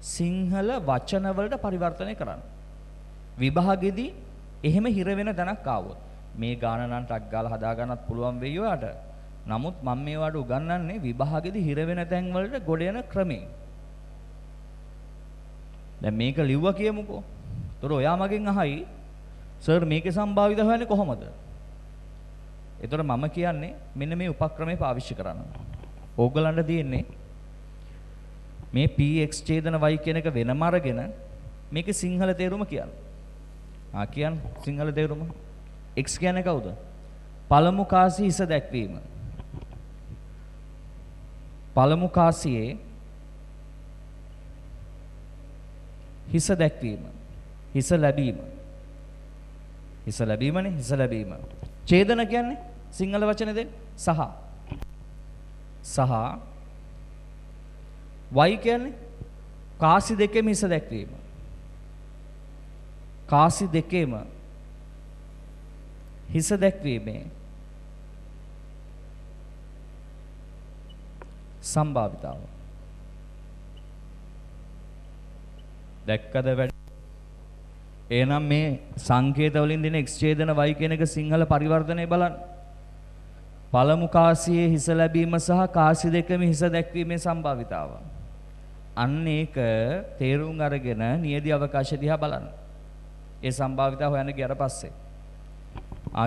සිංහල වචන වලට පරිවර්තනය කරන්න. විභාගෙදී එහෙම හිර වෙන තැනක් ආවොත් මේ ගාන නම් ටක් ගාලා හදා ගන්නත් පුළුවන් වෙයි ඔයාට. නමුත් මම මේවට උගන්වන්නේ විභාගෙදී හිර වෙන තැන් වලට ගොඩ යන ක්‍රමේ. දැන් මේක ලිව්වා කියමුකෝ. ඒතර ඔයා මගෙන් අහයි සර් මේකේ සම්භාවිත හොයන්නේ කොහොමද? ඒතර මම කියන්නේ මෙන්න මේ උපක්‍රමය පාවිච්චි කරන්න. ඕගලන්ට තියෙන්නේ මේ px ඡේදන y කියන එක වෙනම අරගෙන මේකේ සිංහල තේරුම කියන්න. කියන්න සිංහල තේරුම. x කියන්නේ කවුද? පළමු කාසි හිස දැක්වීම. පළමු කාසියේ හිස දැක්වීම. හිස ලැබීම. හිස ලැබීමනේ හිස ලැබීම. ඡේදන කියන්නේ සිංහල වචනේ දෙන්න සහ. සහ y කියන්නේ කාසි දෙකේම හිස දැක්වීම. කාසි දෙකේම හිස දැක්වීමේ සම්භාවිතාව. දැක්කද වැඩි? එහෙනම් මේ සංකේත වලින් දෙන x ඡේදන y කියන එක සිංහල පරිවර්තනය බලන්න. පළමු කාසියේ හිස ලැබීම සහ කාසි දෙකම හිස දැක්වීමේ සම්භාවිතාව. අන්න ඒක තේරුම් අරගෙන නියදි අවකාශය දිහා බලන්න. ඒ සම්භාවිතාව හොයන්න ගියාට පස්සේ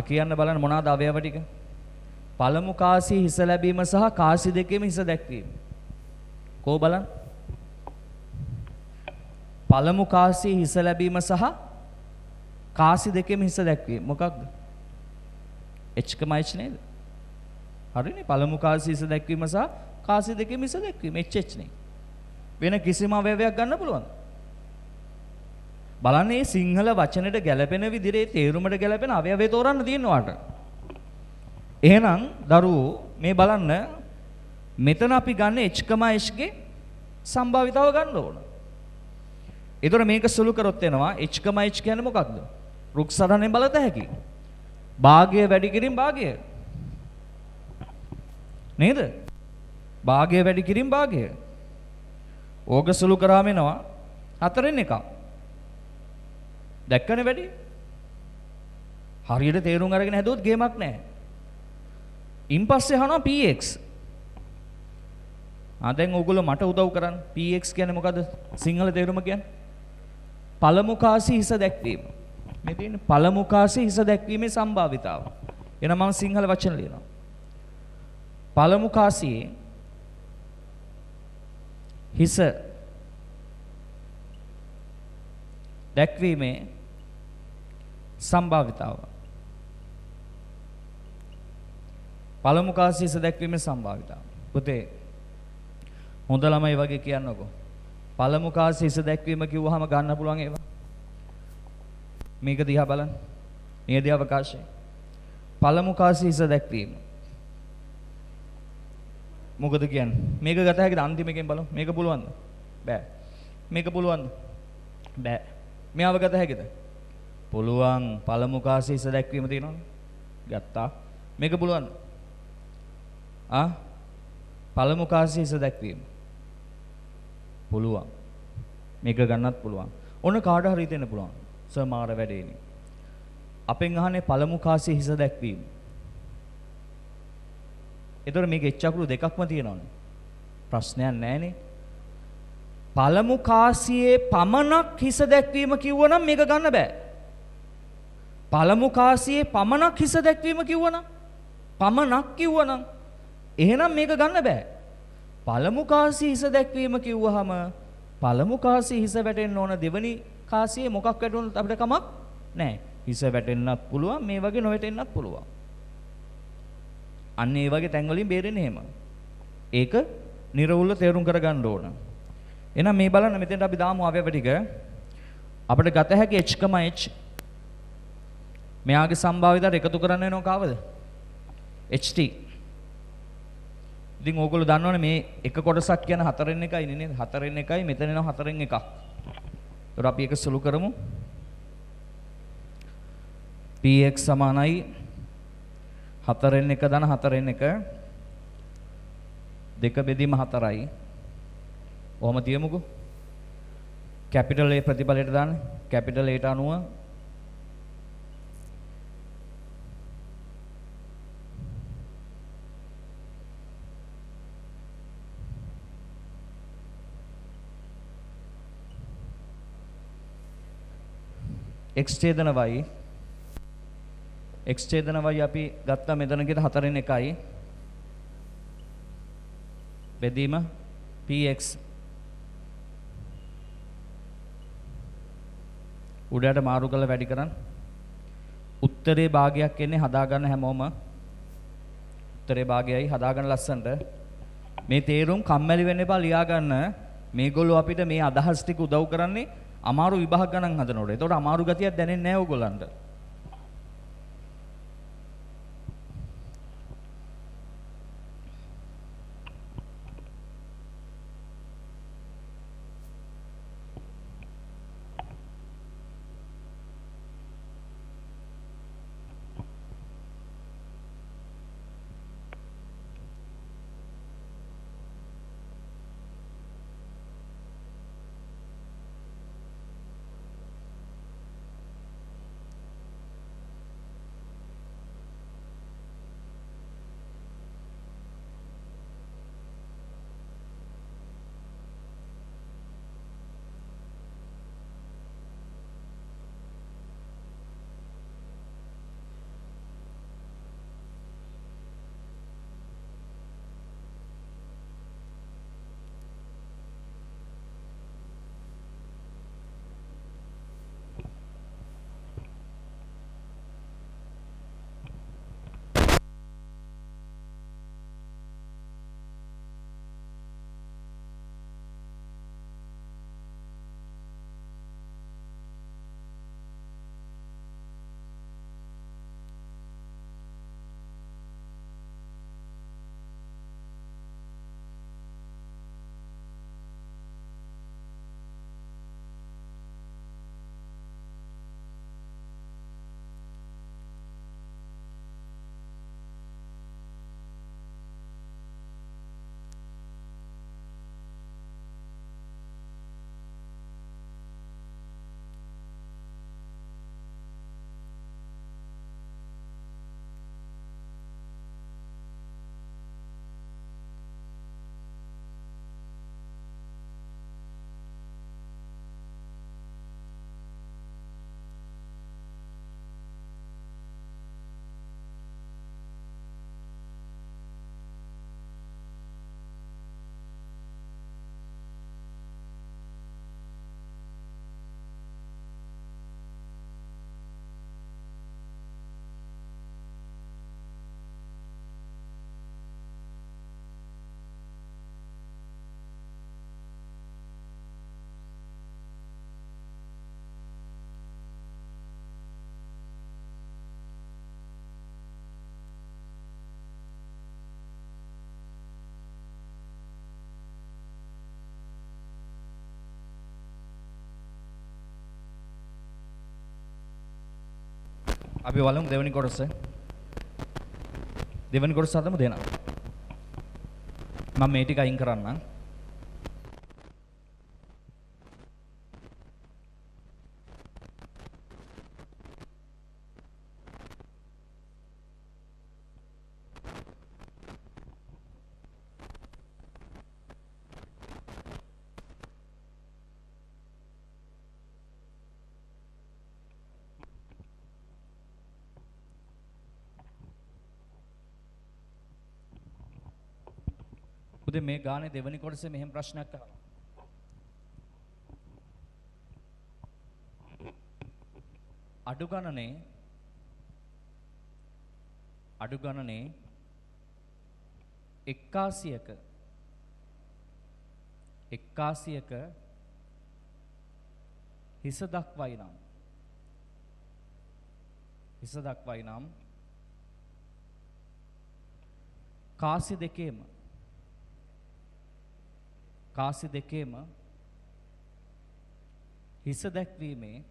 කියන්න බලන්න මොනවාද අවයව ටික? පළමු කාසියේ හිස ලැබීම සහ කාසි දෙකේම හිස දැක්වීම. කෝ බලන්න. පළමු කාසියේ හිස ලැබීම සහ කාසි දෙකේම හිස දැක්වීම. මොකක්ද? h නේද? හරිනේ. පළමු කාසියේ හිස දැක්වීම සහ කාසි දෙකේම හිස දැක්වීම h නේ. වෙන කිසිම අවයවයක් ගන්න පුළුවන්. බලන්න මේ සිංහල වචනෙට ගැලපෙන විදිහේ තේරුමට ගැලපෙන අවයවය තෝරන්න තියෙනවාට. එහෙනම් දරුවෝ මේ බලන්න මෙතන අපි ගන්න h, ගේ සම්භාවිතාව ගන්න ඕන. ඒතර මේක සුළු කරොත් එනවා h, කියන්නේ මොකක්ද? රුක් සටහනේ බලත හැකි. භාගය වැඩි කිරීම භාගය. නේද? භාගය වැඩි කිරීම භාගය. ඕක සුළු කරාම එනවා 4න් 1. දැක්කනේ වැඩි? හරියට තේරුම් අරගෙන හැදුවොත් ගේමක් නැහැ. ඉන් පස්සේ අහනවා px. දැන් ඕගොල්ලෝ මට උදව් කරන්න. px කියන්නේ මොකද්ද? සිංහල තේරුම කියන්නේ පළමු කාසි හිස දැක්වීම. මේ තියෙන්නේ පළමු කාසි හිස දැක්වීමේ සම්භාවිතාව. එහෙනම් මම සිංහල වචන ලියනවා. පළමු කාසියේ හිස දැක්වීමේ සම්භාවිතාව. පළමු කාසියේ හිස දැක්වීමේ සම්භාවිතාව. පුතේ හොඳ ළමයි වගේ කියන්නකෝ. පළමු කාසියේ හිස දැක්වීම කිව්වහම ගන්න පුළුවන් ඒවා. මේක දිහා බලන්න. නියදී අවකාශය. පළමු කාසියේ හිස දැක්වීම. මොකද කියන්නේ? මේක ගත හැකිද අන්තිමකෙන් බලමු. මේක පුළුවන්ද? බෑ. මේක පුළුවන්ද? බෑ. මෙයාව ගත හැකිද? පුළුවන්. පළමු කාසියේ හිස දැක්වීම තියෙනවනේ. ගත්තා. මේක පුළුවන්ද? පළමු කාසියේ හිස දැක්වීම. පුළුවන්. මේක ගන්නත් පුළුවන්. ඔන්න කාට හරි හිතෙන්න පුළුවන්. සර් මාර වැඩේනේ. අපෙන් අහන්නේ පළමු කාසියේ හිස දැක්වීම. එතකොට මේක එච් අකුරු දෙකක්ම තියෙනවනේ. ප්‍රශ්නයක් නැහැනේ. පළමු කාසියේ පමණක් හිස දැක්වීම කිව්වනම් මේක ගන්න බෑ. පළමු කාසියේ පමණක් හිස දැක්වීම කිව්වනම් එහෙනම් මේක ගන්න බෑ. පළමු කාසියේ හිස දැක්වීම කිව්වහම පළමු කාසියේ හිස වැටෙන්න ඕන දෙවනි කාසියේ මොකක් වැටුණත් අපිට කමක් නැහැ. හිස වැටෙන්නත් පුළුවන් මේ වගේ නොවැටෙන්නත් පුළුවන්. අන්න ඒ වගේ තැන් වලින් බේරෙන්නේ එහෙම. ඒක නිර්වුල්ව තේරුම් කරගන්න ඕන. එහෙනම් මේ බලන්න මෙතෙන්ට අපි දාමු අවයව ටික. අපිට ගත හැකි h, h මෙයාගේ සම්භාවිතයට එකතු කරන්න වෙනව කාවද? ht. ඉතින් ඕගොල්ලෝ දන්නවනේ මේ එක කොටසක් කියන 4න් 1යි නේද? 4න් 1යි මෙතන එනවා 4න් 1ක්. ඒතර අපි ඒක සුළු කරමු. px සමානයි 4න් 1 ධන 4න් 1 දෙක බෙදීම 4යි. ඔහොම තියමුකෝ. කැපිටල් A ප්‍රතිඵලයට දාන්න. කැපිටල් A ට අනුව x ඡේදන y අපි ගත්තා මෙතන ගිහලා 4න් 1යි බෙදීම px උඩට මාරු කරලා වැඩි කරන් උත්තරේ භාගයක් එන්නේ හදාගන්න හැමෝම උත්තරේ භාගයයි හදාගන්න ලස්සනට මේ තේරුම් කම්මැලි වෙන්න එපා ලියා ගන්න මේගොල්ලෝ අපිට මේ අදහස් ටික උදව් කරන්නේ අමාරු විභාග ගණන් හදනකොට. ඒතකොට අමාරු ගතියක් දැනෙන්නේ නැහැ ඕගොල්ලන්ට. අපි බලමු දෙවෙනි කොටස. දෙවෙනි කොටස හදමු දෙන්න. මම මේ ටික අයින් කරන්නම්. පුතේ මේ ගානේ දෙවෙනි කොටසේ මෙහෙම ප්‍රශ්නයක් අහනවා. අඩු ගණනේ එක්කාසියක හිස දක්වයි නම් කාසි දෙකේම හිස දැක්වීමේ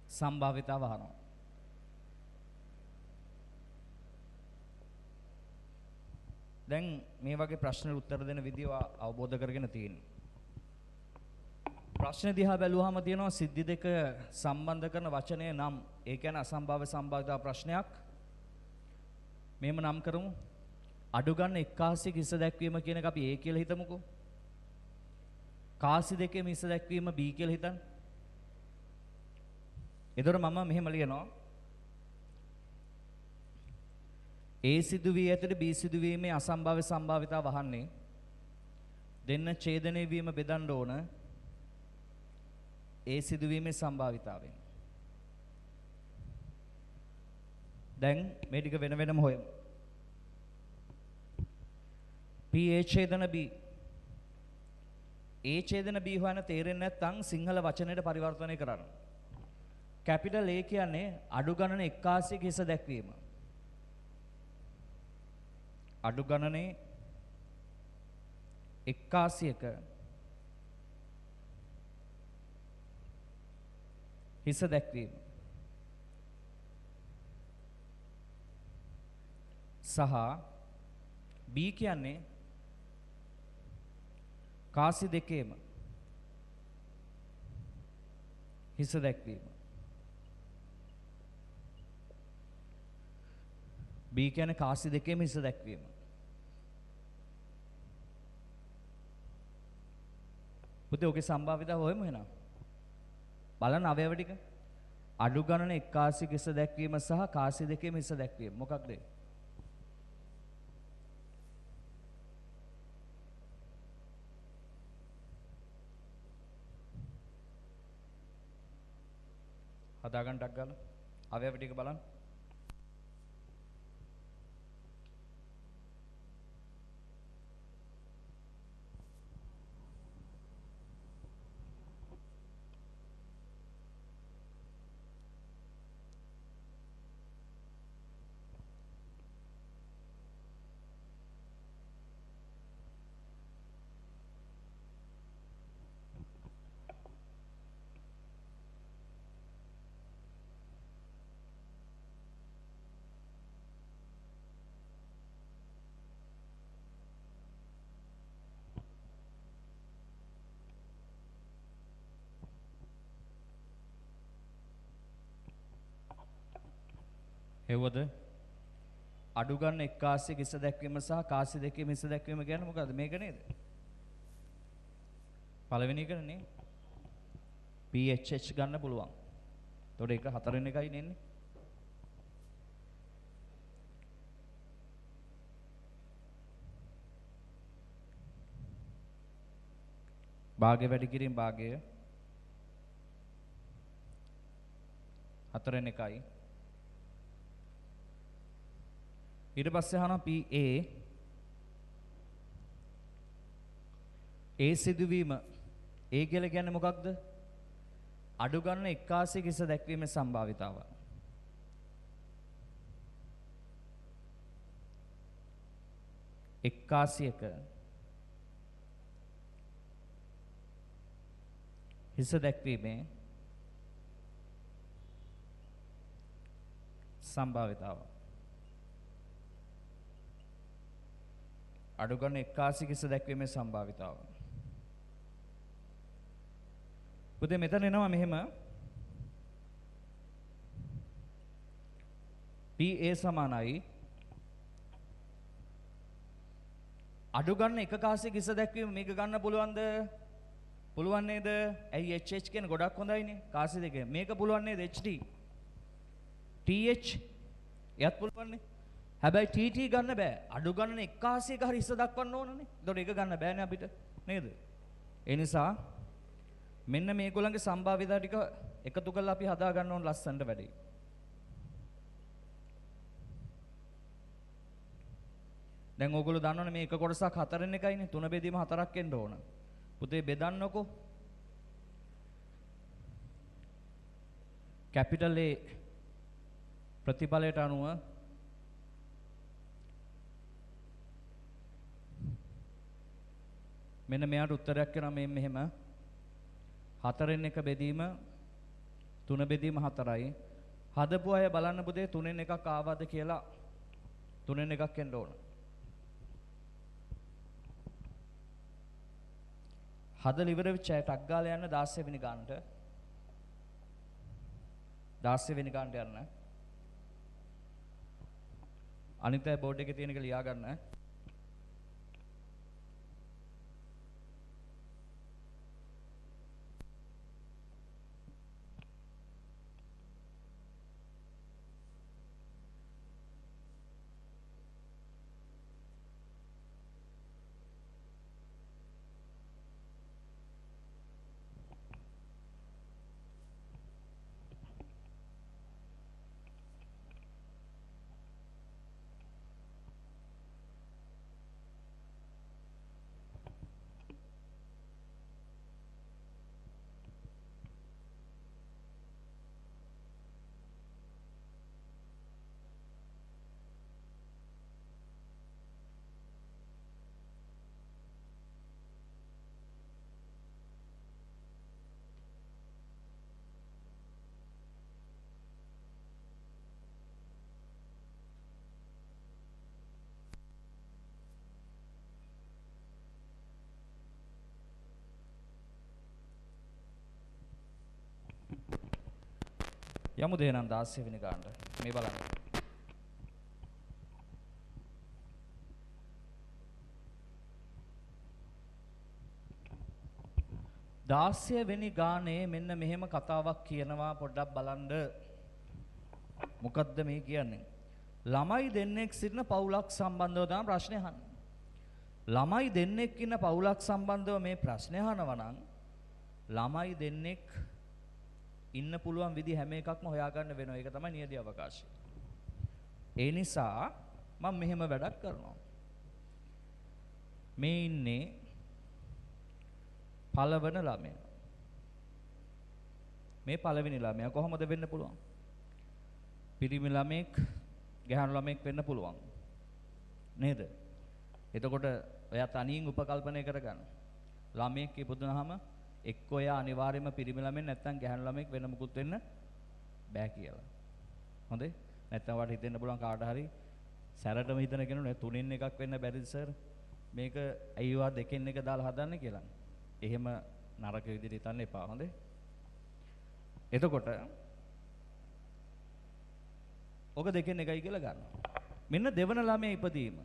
සම්භාවිතාව අහනවා. දැන් මේ වගේ ප්‍රශ්නෙට උත්තර දෙන විදිය අවබෝධ කරගෙන තියෙනවා. ප්‍රශ්න දිහා බැලුවාම තියෙනවා සිද්ධි දෙක සම්බන්ධ කරන වචනය නම් ඒ කියන්නේ අසම්භාව්‍ය සම්භාවිතා ප්‍රශ්නයක්. මෙහෙම නම් කරමු. අඩු ගන්න එක්කාසියක හිස දැක්වීම කියන එක අපි A කියලා හිතමුකෝ. කාසි දෙකේම හිස දැක්වීම B කියලා හිතන්න. එතකොට මම මෙහෙම ලියනවා. A සිදුවී ඇතුළේ B සිදුවීමේ අසම්භාව්‍ය සම්භාවිතාව වහන්නේ දෙන්න ඡේදනය වීම බෙදන්න ඕන A සිදුවීමේ සම්භාවිතාවෙන්. දැන් මේ ටික වෙන වෙනම හොයමු. P A ඡේදන B. A ඡේදන B හොයන තේරෙන්නේ නැත්නම් සිංහල වචනයට පරිවර්තනය කරන්න. කැපිටල් A කියන්නේ අඩු ගණන එක්කාසියක හිස දැක්වීම. අඩු ගණනේ එක්කාසියක හිස දැක්වීම. සහ B කියන්නේ කාසි දෙකේම හිස දැක්වීම. B කියන්නේ කාසි දෙකේම හිස දැක්වීම. පුතේ ඔකේ සම්භාවිතාව හොයමු එහෙනම්. බලන්න අවයව ටික. අඩු ගණන එක්කාසියක හිස දැක්වීම සහ කාසි දෙකේම හිස දැක්වීම. මොකක්ද ඒ? හදාගන්න ටක් ගාලා අවයව ටික බලන්න. හෙව්වද අඩු ගන්න එක්කාසියක හිස දැක්වීම සහ කාසි දෙකේම හිස දැක්වීම කියන්නේ මොකද්ද? මේක නේද? පළවෙනි එක නේ. PHH ගන්න පුළුවන්. එතකොට ඒක හතරවෙනි එකයි නෙන්නේ. භාගය වැඩි කිරීම භාගය හතරවෙනි එකයි. ඊට පස්සේ අහනවා PA A සිදුවීම A කියලා කියන්නේ මොකක්ද? අඩු ගන්න එක්කාසියක හිස දැක්වීමේ සම්භාවිතාව. එක්කාසියක හිස දැක්වීමේ සම්භාවිතාව. අඩු ගන්න එක්කාසි කිස දැක්වීමේ සම්භාවිතාව. පුතේ මෙතන එනවා මෙහෙම PA සමානයි අඩු ගන්න එක කාසිය කිස දැක්වීම මේක ගන්න පුළුවන්ද? පුළුවන් නේද? ඇයි HH කියන ගොඩක් හොඳයිනේ කාසිය දෙක. මේක පුළුවන් නේද HT? TH එයත් පුළුවන්නේ. හැබැයි TT ගන්න බෑ. අඩු ගන්න එක කාසියක හරි ඉස්ස දක්වන්න ඕනනේ. ඒතකොට ඒක ගන්න බෑනේ අපිට. නේද? ඒ නිසා මෙන්න මේගොල්ලන්ගේ සම්භාවිතා ටික එකතු කරලා අපි හදා ගන්න ඕන ලස්සනට වැඩි. දැන් ඕගොල්ලෝ දන්නවනේ මේ එක කොටසක් 4න් එකයිනේ 3 බෙදීම 4ක් එන්න ඕන. පුතේ බෙදන්නකෝ. කැපිටල් A ප්‍රතිඵලයට අනුව මෙන්න මෙයාට උත්තරයක් වෙනවා මේ මෙහෙම 4න් එක බෙදීම 3 බෙදීම 4යි. හදපු අය බලන්න පුතේ 3න් එකක් ආවද කියලා 3න් එකක් එන්න ඕන. හදලා ඉවර වෙච්ච අය ටක් ගාලා යන්න 16 වෙනි ගානට 16 වෙනි ගානට යන්න. අනිත් අය බෝඩ් එකේ තියෙන එක ලියා ගන්න. යමු දෙනම් 16 වෙනි ගානට. මේ බලන්න. දාස්ය වෙනි ගානේ මෙන්න මෙහෙම කතාවක් කියනවා පොඩ්ඩක් බලන්න. මොකද්ද මේ කියන්නේ? ළමයි දෙන්නෙක් සිටින පවුලක් සම්බන්ධව තමයි ප්‍රශ්නේ අහන්නේ. ළමයි දෙන්නෙක් ඉන්න පවුලක් සම්බන්ධව මේ ප්‍රශ්නේ අහනවා නම් ළමයි දෙන්නෙක් ඉන්න පුළුවන් විදි හැම එකක්ම හොයාගන්න වෙනවා. ඒක තමයි නියදී අවකාශය. ඒ නිසා මම මෙහෙම වැඩක් කරනවා. මේ ඉන්නේ පළවන ළමයා. මේ පළවෙනි ළමයා කොහොමද වෙන්න පුළුවන්? පිරිමි ළමෙක්, ගැහැණු ළමෙක් වෙන්න පුළුවන්. නේද? එතකොට ඔයා තනියෙන් උපකල්පනය කරගන්න. ළමෙක් ඉපදුනහම එක්ක ඔයා අනිවාර්යයෙන්ම පිරිමි ළමෙක් නැත්නම් ගැහැණු ළමෙක් වෙන මුකුත් වෙන්න බෑ කියලා. හොඳේ? නැත්නම් වට හිතෙන්න පුළුවන් කාට හරි සැරටම හිතන කෙනෙක් තුනෙන් එකක් වෙන්න බැරිද සර්? මේක අයියෝ දෙකෙන් එක දාලා හදන්න කියලා. එහෙම නරක විදිහට හිතන්න එපා. හොඳේ? එතකොට ඔක දෙකෙන් එකයි කියලා ගන්නවා. මෙන්න දෙවන ළමයා ඉපදීම.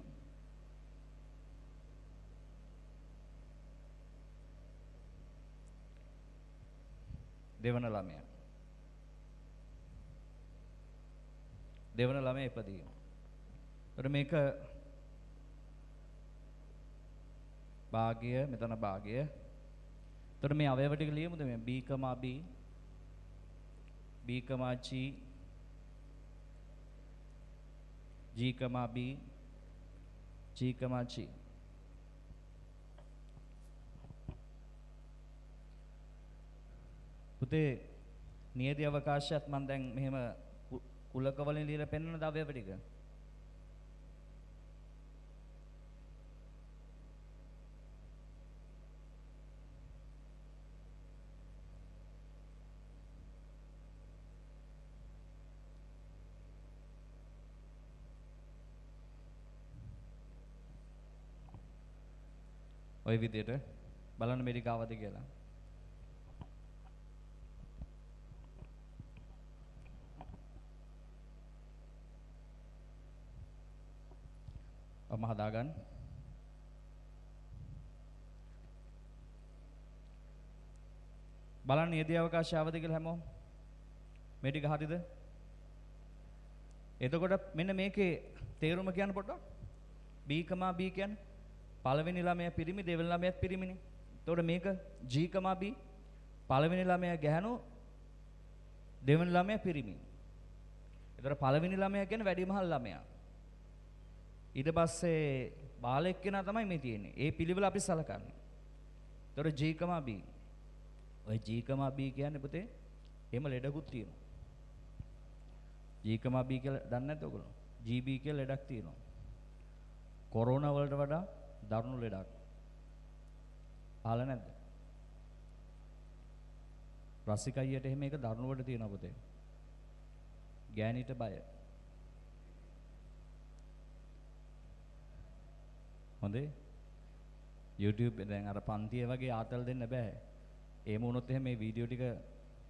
දෙවන ළමයා. දෙවන ළමයා ඉපදීම. එතකොට මේක භාගය, මෙතන භාගය. එතකොට මේ අවයව ටික ලියමුද මේ B, B, G, G, B, G, G. පුතේ නියදී අවකාශයත් මම දැන් මෙහෙම කුලක වලින් ලියලා පෙන්වන දවයව ටික. ওই විදියට බලන්න මේරිකාවද කියලා. ඔම හදාගන්න. බලන්න නියදී අවකාශය ආවද කියලා හැමෝම. මේ ටික හරිද? එතකොට මෙන්න මේකේ තේරුම කියන්න පොඩ්ඩක්. B, B කියන්නේ පළවෙනි ළමයා පිරිමි, දෙවෙනි ළමයාත් පිරිමිනේ. එතකොට මේක G, B පළවෙනි ළමයා ගැහණු, දෙවෙනි ළමයා පිරිමි. එතකොට පළවෙනි ළමයා කියන්නේ වැඩිමහල් ළමයා. ඊට පස්සේ බාලයෙක් කෙනා තමයි මේ තියෙන්නේ. ඒ පිළිවෙල අපි සලකන්නේ. එතකොට G, B. ඔය G, B කියන්නේ පුතේ එහෙම ලෙඩකුත් තියෙනවා. G, B කියලා දන්නේ නැද්ද ඔයගොල්ලෝ? GB කියලා ලෙඩක් තියෙනවා. කොරෝනා වලට වඩා දරුණු ලෙඩක්. අහලා නැද්ද? රසික අයියට එහෙම එක දරුණුවට තියෙනවා පුතේ. ගෑණිට බය. හොඳේ. YouTube දැන් අර පන්තිය වගේ ආතල් දෙන්න බෑ. එහෙම වුණොත් එහෙම මේ වීඩියෝ ටික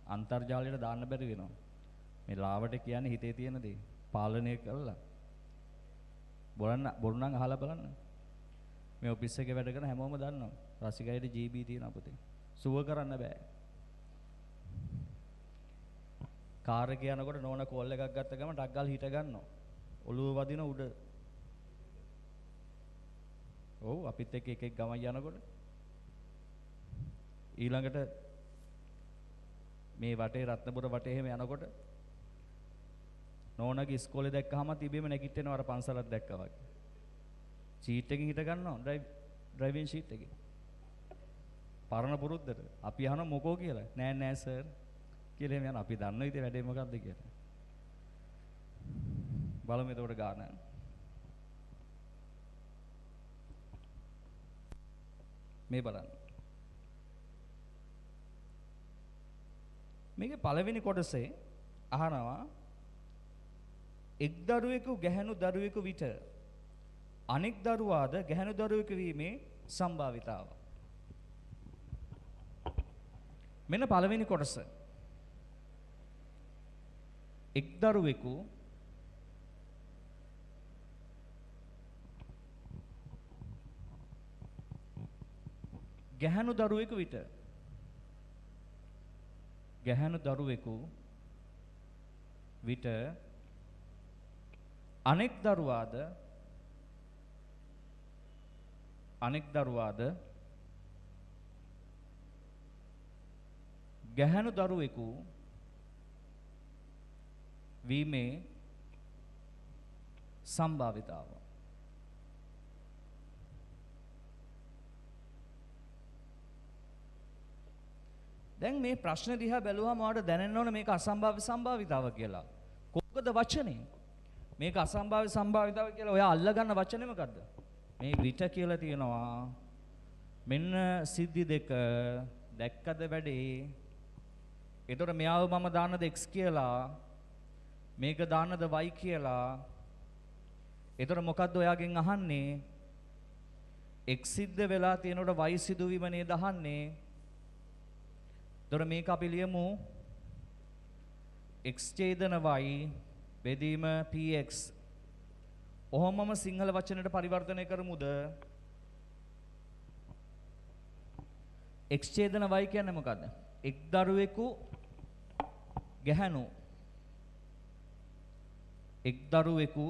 අන්තර්ජාලයට දාන්න බැරි වෙනවා. මේ ලාවට කියන්නේ හිතේ තියෙන දේ පාලනය කරලා. බොරු නම් අහලා බලන්න. මේ ඔෆිස් එකේ වැඩ කරන හැමෝම දන්නවා. රසිකයිට GB තියෙනවා පුතේ. සුව කරන්න බෑ. කාර් එක යනකොට නෝන කෝල් එකක් ගත්ත ගමන් ටක් ගාලා හිට ගන්නවා. ඔළුව වදින උඩ. ඔව් අපිත් එක්ක එක ගමන් යනකොට ඊළඟට මේ වටේ රත්නපුර වටේ එහෙම යනකොට නෝනගේ ඉස්කෝලේ දැක්කහම තිබෙම නැගිටිනවා අර පන්සලක් දැක්කා වගේ. සීට් එකකින් හිට ගන්නවා ඩ්‍රයිවිං සීට් එකේ. පරණ පුරුද්දට අපි අහන මොකෝ කියලා. නෑ නෑ සර් කියලා එහෙම යන අපි දන්නවා ඉතින් වැඩේ මොකද්ද කියලා. බලමු එතකොට ගාන. මේ බලන්න. මේකේ පළවෙනි කොටසේ අහනවා එක් දරුවෙකු ගැහැණු දරුවෙකු විට අනෙක් දරුවාද ගැහැණු දරුවෙකු වීමේ සම්භාවිතාව. මෙන්න පළවෙනි කොටස. එක් දරුවෙකු ගැහැණු දරුවෙකු විට ගැහැණු දරුවෙකු විට අනෙක් දරුවාද ගැහැණු දරුවෙකු වීමේ සම්භාවිතාව. දැන් මේ ප්‍රශ්න දිහා බැලුවම ඔයාලට දැනෙන්න ඕන මේක අසම්භාව්‍ය සම්භාවිතාව කියලා. කොකද වචනේ? මේක අසම්භාව්‍ය සම්භාවිතාව කියලා ඔයා අල්ලගන්න වචනේ මොකද්ද? මේ විට කියලා තියෙනවා. මෙන්න සිද්ධි දෙක දැක්කද වැඩේ? ඒතර මෙයාව මම දාන්නද x කියලා? මේක දාන්නද y කියලා? ඒතර මොකද්ද ඔයාගෙන් අහන්නේ? x සිද්ධ වෙලා තියෙනකොට y සිදුවීම නේද අහන්නේ? එතකොට මේක අපි ලියමු x ඡේදන y බෙදීම px. ඔහොමම සිංහල වචනයට පරිවර්තනය කරමුද? x ඡේදන y කියන්නේ මොකද්ද? එක් දරුවෙකු ගැහැණු. එක් දරුවෙකු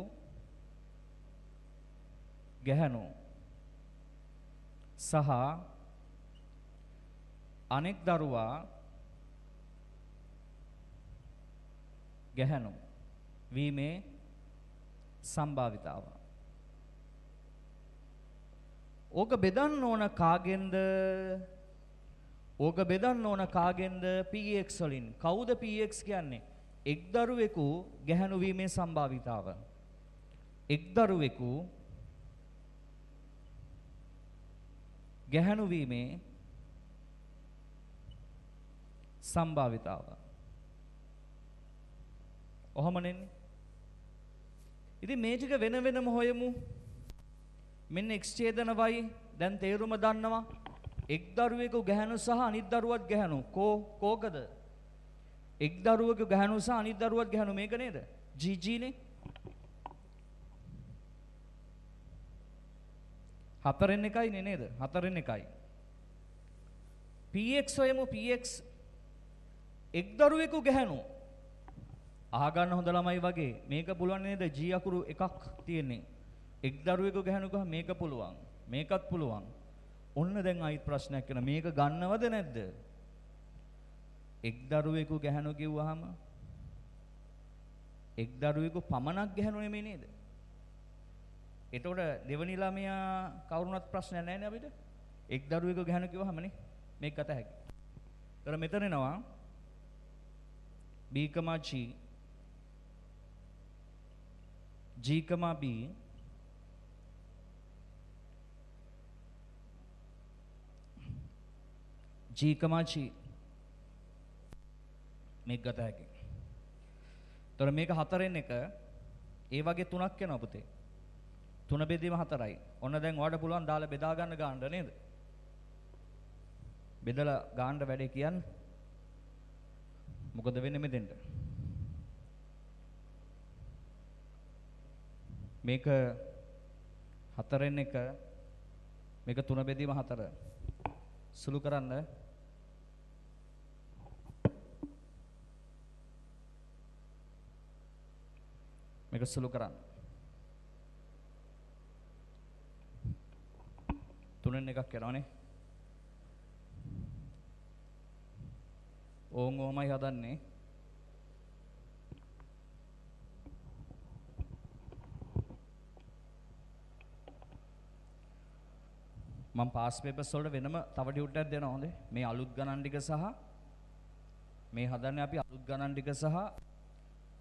ගැහැණු සහ අනෙක් දරුවා ගැහැණු වීමේ සම්භාවිතාව. ඕක බෙදන්න ඕන කාගෙන්ද? ඕක බෙදන්න ඕන කාගෙන්ද? px වලින්. කවුද px කියන්නේ? එක් දරුවෙකු ගැහැණු වීමේ සම්භාවිතාව. එක් දරුවෙකු ගැහැණු වීමේ සම්භාවිතාව. ඔහොම නෙන්නේ. ඉතින් මේ ටික වෙන වෙනම හොයමු. මෙන්න x ඡේදන y දැන් තේරුම දන්නවා. එක් දරුවෙකු ගැහණු සහ අනිත් දරුවත් ගැහණු කෝකද? එක් දරුවෙකු ගැහණු සහ අනිත් දරුවත් ගැහණු මේක නේද? GG නේ. හතරෙන් එකයි නේ නේද? හතරෙන් එකයි. px හොයමු px එක් දරුවෙකු ගැහණු. අහගන්න හොඳ ළමයි වගේ මේක පුළුවන් නේද? g අකුරු එකක් තියෙන්නේ. එක් දරුවෙකු ගැහණු කහ මේක පුළුවන්. මේකත් පුළුවන්. ඔන්න දැන් ආයිත් ප්‍රශ්නයක් එනවා. මේක ගන්නවද නැද්ද? එක් දරුවෙකු ගැහණු කිව්වහම එක් දරුවෙකු පමණක් ගැහණු නෙමෙයි නේද? එතකොට දෙවනි ළමයා කවුරුණත් ප්‍රශ්නයක් නැහැ නේ අපිට. එක් දරුවෙකු ගැහණු කිව්වහම නේ මේක ගත හැකි. ඒතර මෙතන එනවා b, g, b G, මේක ගත හැකි. ତොර මේක හතරෙන් එක ඒ වගේ තුනක් වෙනවා පුතේ. තුන බෙදීම හතරයි. ඔන්න දැන් ඔයාලට පුළුවන් දාලා බෙදා ගන්න ගන්න නේද? බෙදලා ගන්න වැඩේ කියන්නේ. මොකද වෙන්නේ මෙතෙන්ට? මේක හතරෙන් එක මේක තුන බෙදීම හතර. සුළු කරන්න. මේක සුළු කරන්න. තුනෙන් එකක් යනවනේ. ඕන් ඕමයි හදන්නේ. මම පාස් පේපර්ස් වලට වෙනම තව ඩියුට් එකක් දෙනවා හොඳේ. මේ අලුත් ගණන් ටික සහ මේ හදන්නේ අපි අලුත් ගණන් ටික සහ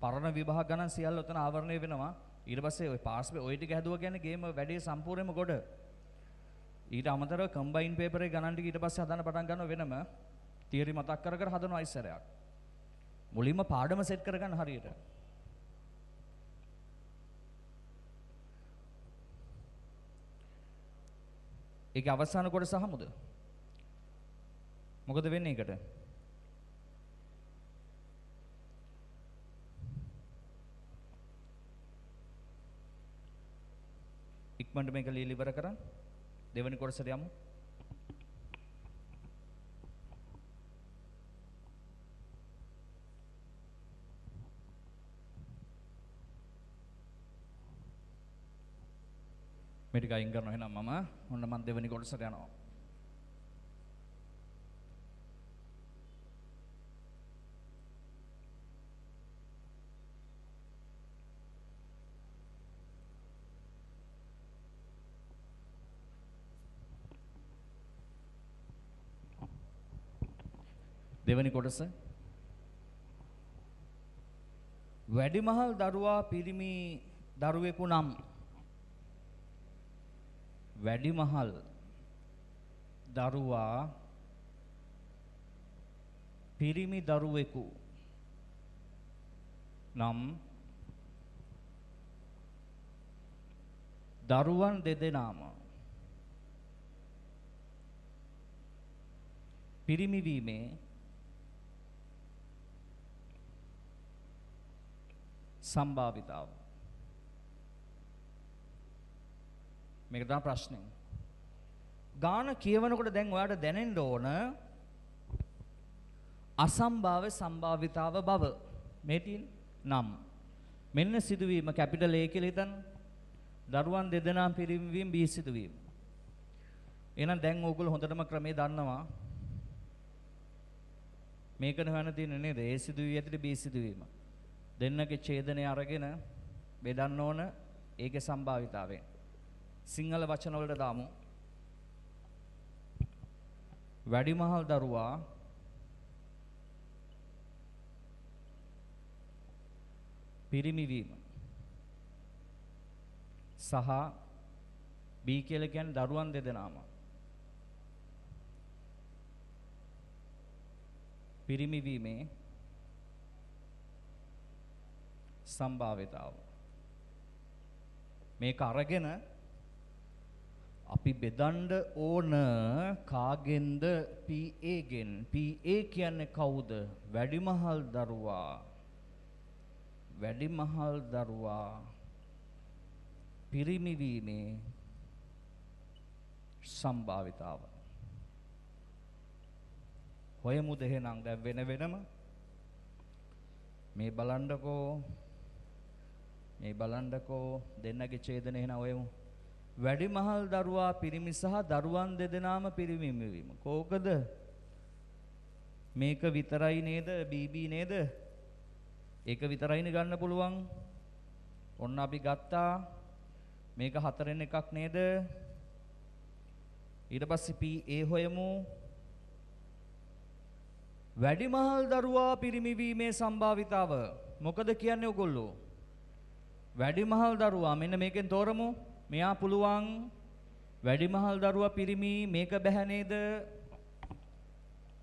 පරණ විභාග ගණන් සියල්ල උතන ආවරණය වෙනවා. ඊට පස්සේ ওই පාස් ඔය ටික හැදුවා කියන්නේ ගේම වැඩේ සම්පූර්ණයෙන්ම ගොඩ. ඊට අමතරව කම්බයින් පේපර් එකේ ගණන් ටික ඊට පස්සේ හදන්න පටන් ගන්නවා වෙනම. තියරි මතක් කර කර හදනවා ඉස්සරයක්. මුලින්ම පාඩම සෙට් කරගන්න හරියට. ඒක අවසාන කොටස අහමුද? මොකද වෙන්නේ ඒකට? ඉක්මනට මේක ලියලා ඉවර කරන් දෙවෙනි කොටසට යමු. මේ ටික අයින් කරනවා එහෙනම් ඔන්න මම දෙවෙනි කොටසට යනවා. දෙවෙනි කොටස වැඩිමහල් දරුවා පිරිමි දරුවෙකු නම් වැඩිමහල් දරුවා පිරිමි දරුවෙකු නම් දරුවන් දෙදෙනාම පිරිමි වීමේ සම්භාවිතාව. මේක තමයි ප්‍රශ්නේ. ගාන කියවනකොට දැන් ඔයාලට දැනෙන්න ඕන අසම්භාව්‍ය සම්භාවිතාව බව. මේ තියෙන නම් මෙන්න සිදුවීම කැපිටල් A කියලා හිතන්න. දරුවන් දෙදෙනා පිරිමි වීම B සිදුවීම. එහෙනම් දැන් ඕගොල්ලෝ හොඳටම ක්‍රමේ දන්නවා. මේකන හොයන්න තියෙන්නේ නේද? A සිදුවී ඇතුලේ B සිදුවීම. දෙන්නගේ ඡේදනය අරගෙන බෙදන්න ඕන ඒකේ සම්භාවිතාවයෙන්. සිංහල වචන වලට දාමු. වැඩිමහල් දරුවා පිරිමි වීම සහ B කියලා කියන්නේ දරුවන් දෙදෙනාම පිරිමි වීමේ සම්භාවිතාව. මේක අරගෙන අපි බෙදන්න ඕන කාගෙන්ද? PA ගෙන්. PA කියන්නේ කවුද? වැඩිමහල් දරුවා. වැඩිමහල් දරුවා පිරිමි වීමේ සම්භාවිතාව. හොයමු දෙහෙනම් දැන් වෙන වෙනම මේ බලන්නකෝ දෙන්නගේ ඡේදන එහෙනම් හොයමු. වැඩිමහල් දරුවා පිරිමි සහ දරුවන් දෙදෙනාම පිරිමි වීම. කෝකද? මේක විතරයි නේද? BB නේද? ඒක විතරයිනේ ගන්න පුළුවන්. ඔන්න අපි ගත්තා. මේක හතරෙන් එකක් නේද? ඊට පස්සේ PA හොයමු. වැඩිමහල් දරුවා පිරිමි වීමේ සම්භාවිතාව. මොකද කියන්නේ ඔයගොල්ලෝ? වැඩිමහල් දරුවා මෙන්න මේකෙන් තෝරමු. මෙයා පුළුවන්. වැඩිමහල් දරුවා පිරිමි මේක බෑ නේද?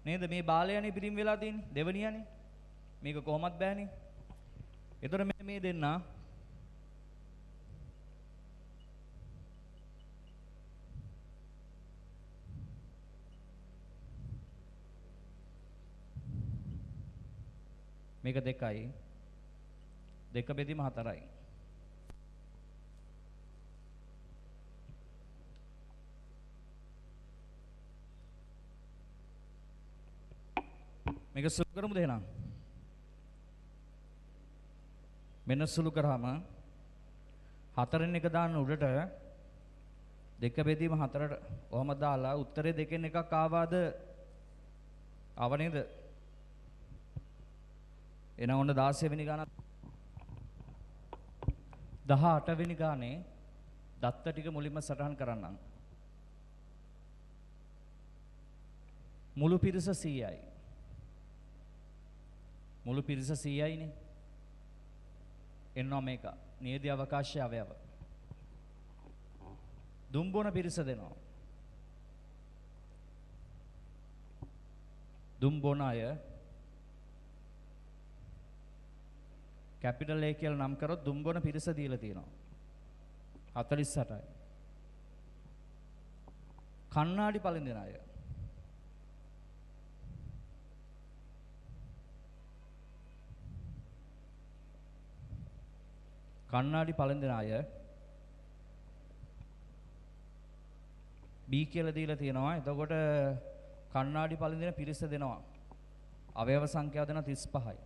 නේද? මේ බාලයානේ පිරිමි වෙලා තියෙන්නේ. දෙවනියානේ. මේක කොහොමත් බෑනේ. එතකොට මෙන්න මේ දෙන්නා මේක 2යි 2 බෙදීම 4යි. මේක සුළු කරමුද එහෙනම්? මෙන්න සුළු කරාම 4න් 1 දාන්න උඩට 2 බෙදීම 4ට ඔහම දාලා උත්තරේ 2න් එකක් ආවාද? ආව නේද? එහෙනම් ඔන්න 16 වෙනි ගානත් 18 වෙනි ගානේ දත්ත ටික මුලින්ම සටහන් කරන්නම්. මුළු පිරිස 100යි. මුළු පිරිස 100යිනේ. එන්නවා මේක. නියදී අවකාශය අවයව. දුම්බොන පිරිස දෙනවා. දුම්බොන අය කැපිටල් A කියලා නම් කරොත් දුම්බොන පිරිස දීලා තියෙනවා. 48යි. කන්නාඩි පළඳින අය. කන්නාඩි පළඳින අය B කියලා දීලා තියෙනවා. එතකොට කන්නාඩි පළඳින පිරිස දෙනවා. අවයව සංඛ්‍යාව දෙනවා 35යි.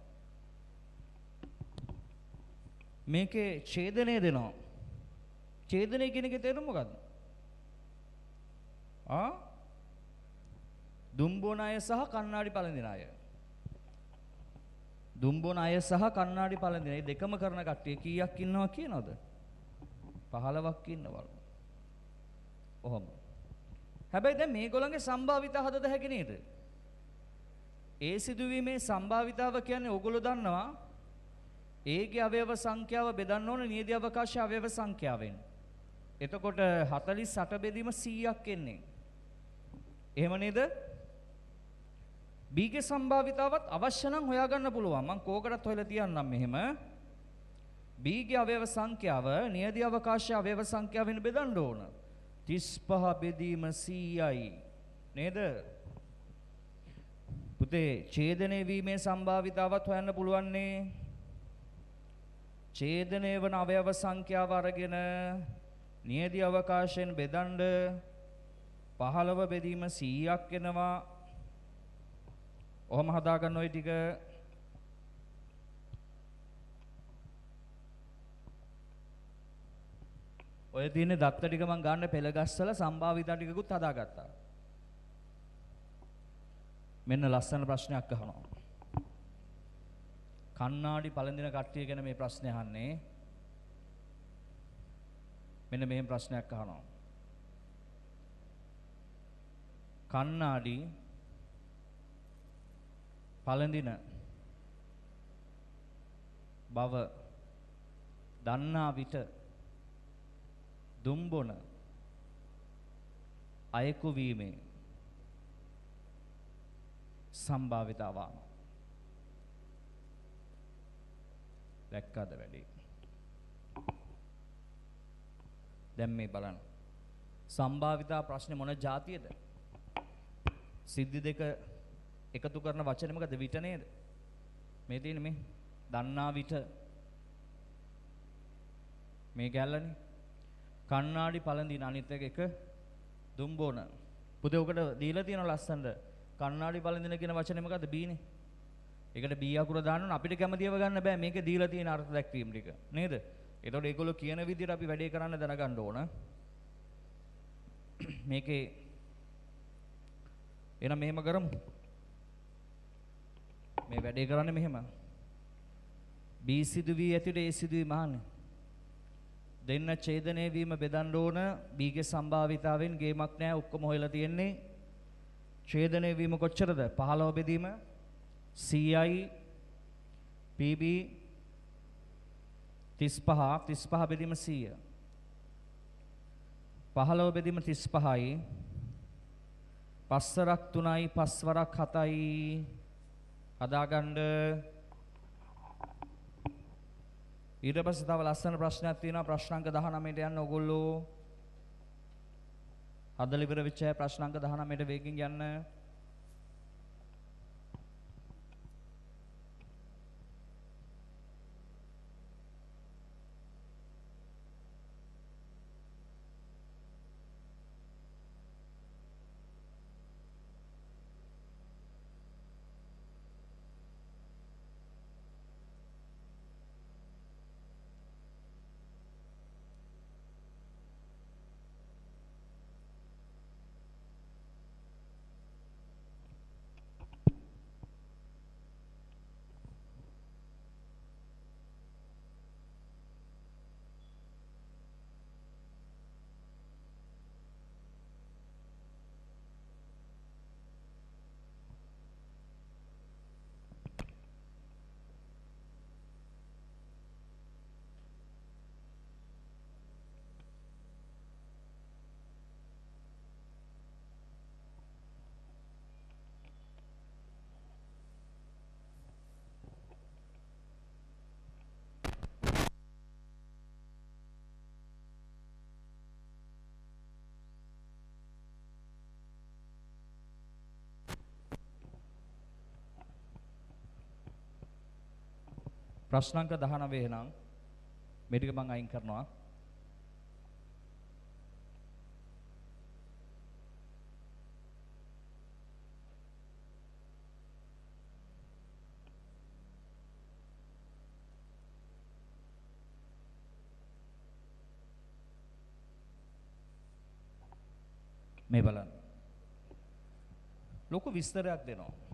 මේකේ ඡේදනය දෙනවා. ඡේදනය කියන එකේ තේරුම මොකද්ද? දුම්බොන අය සහ කන්නාඩි පළඳින අය. දුම්බොන අය සහ කන්නාඩි පළඳින අය දෙකම කරන කට්ටිය කීයක් ඉන්නවා කියනවද? 15ක් ඉන්නවලු. ඔහොම. හැබැයි දැන් මේගොල්ලන්ගේ සම්භාවිත හදද හැකි නේද? ඒ සිදුවීමේ සම්භාවිතාව කියන්නේ ඕගොල්ලෝ දන්නවා. ඒගේ අවයව සංඛ්‍යාව බෙදන්න ඕන නියදී අවකාශ අවයව සංඛ්‍යාවෙන්. එතකොට 48 බෙදීම 100ක් එන්නේ. එහෙම නේද? B ගේ සම්භාවිතාවත් අවශ්‍ය නම් හොයාගන්න පුළුවන්. මම කෝකටත් හොයලා තියන්නම් මෙහෙම. B ගේ අවයව සංඛ්‍යාව නියදී අවකාශ අවයව සංඛ්‍යාවෙන් බෙදන්න ඕන. 35 බෙදීම 100යි. නේද? පුතේ ඡේදනය වීමේ සම්භාවිතාවත් හොයන්න පුළුවන් නේ. ඡේදනය වන අවයව සංඛ්‍යාව අරගෙන නියදී අවකාශයෙන් බෙදන්න 15 බෙදීම 100ක් එනවා. ඔහම හදාගන්න ওই ටික. ඔය තියෙන දත්ත ටික මම ගන්න පෙළ ගස්සලා සම්භාවිතා ටිකකුත් හදාගත්තා. මෙන්න ලස්සන ප්‍රශ්නයක් අහනවා. කන්නාඩි පළඳින කට්ටිය ගැන මේ ප්‍රශ්නේ අහන්නේ. මෙන්න මෙහෙම ප්‍රශ්නයක් අහනවා. කන්නාඩි පළඳින බව දන්නා විට දුම්බොන අයෙකු වීමේ සම්භාවිතාව දැක්කද වැඩි? දැන් මේ බලන්න. සම්භාවිතා ප්‍රශ්නේ මොන જાතියද? සිද්ධි දෙක එකතු කරන වචනේ මොකද? විට නේද? මේ තියෙන්නේ මේ දන්නා විට මේ ගැල්ලනේ. කණ්ණාඩි පළඳින අනිත් එක දුම්බෝන. පුතේ ඔකට දීලා තියෙන ලස්සනට කණ්ණාඩි පළඳින කියන වචනේ මොකද්ද? බීනේ. ඒකට බී අකුර දාන්න ඕන අපිට කැමතිව ගන්න බෑ මේකේ දීලා තියෙන අර්ථ දැක්වීම ටික නේද? ඒතකොට ඒගොල්ලෝ කියන විදිහට අපි වැඩේ කරන්න දැනගන්න ඕන. මේකේ එහෙනම් මෙහෙම කරමු. මේ වැඩේ කරන්නේ මෙහෙම. බී සිදුවී ඇතිට ඒ සිදුවීම අහන්නේ. දෙන්න ඡේදනය වීම බෙදන්න ඕන. බීගේ සම්භාවිතාවෙන් ගේමක් නැහැ ඔක්කොම හොයලා තියෙන්නේ. ඡේදනය වීම කොච්චරද? 15 බෙදීම 100යි PB 35 බෙදීම 100. 15 බෙදීම 35යි. 5 වරක් 3යි 5 වරක් 7යි. හදාගන්න. ඊට පස්සේ තව ලස්සන ප්‍රශ්නයක් තියෙනවා. ප්‍රශ්නාංක 19ට යන්න ඕගොල්ලෝ. හදලා ඉවර වෙච්ච අය ප්‍රශ්නාංක 19ට වේගෙන් යන්න. ප්‍රශ්නාංක 19 එහෙනම් මේ ටික මම අයින් කරනවා. මේ බලන්න. ලොකු විස්තරයක් දෙනවා.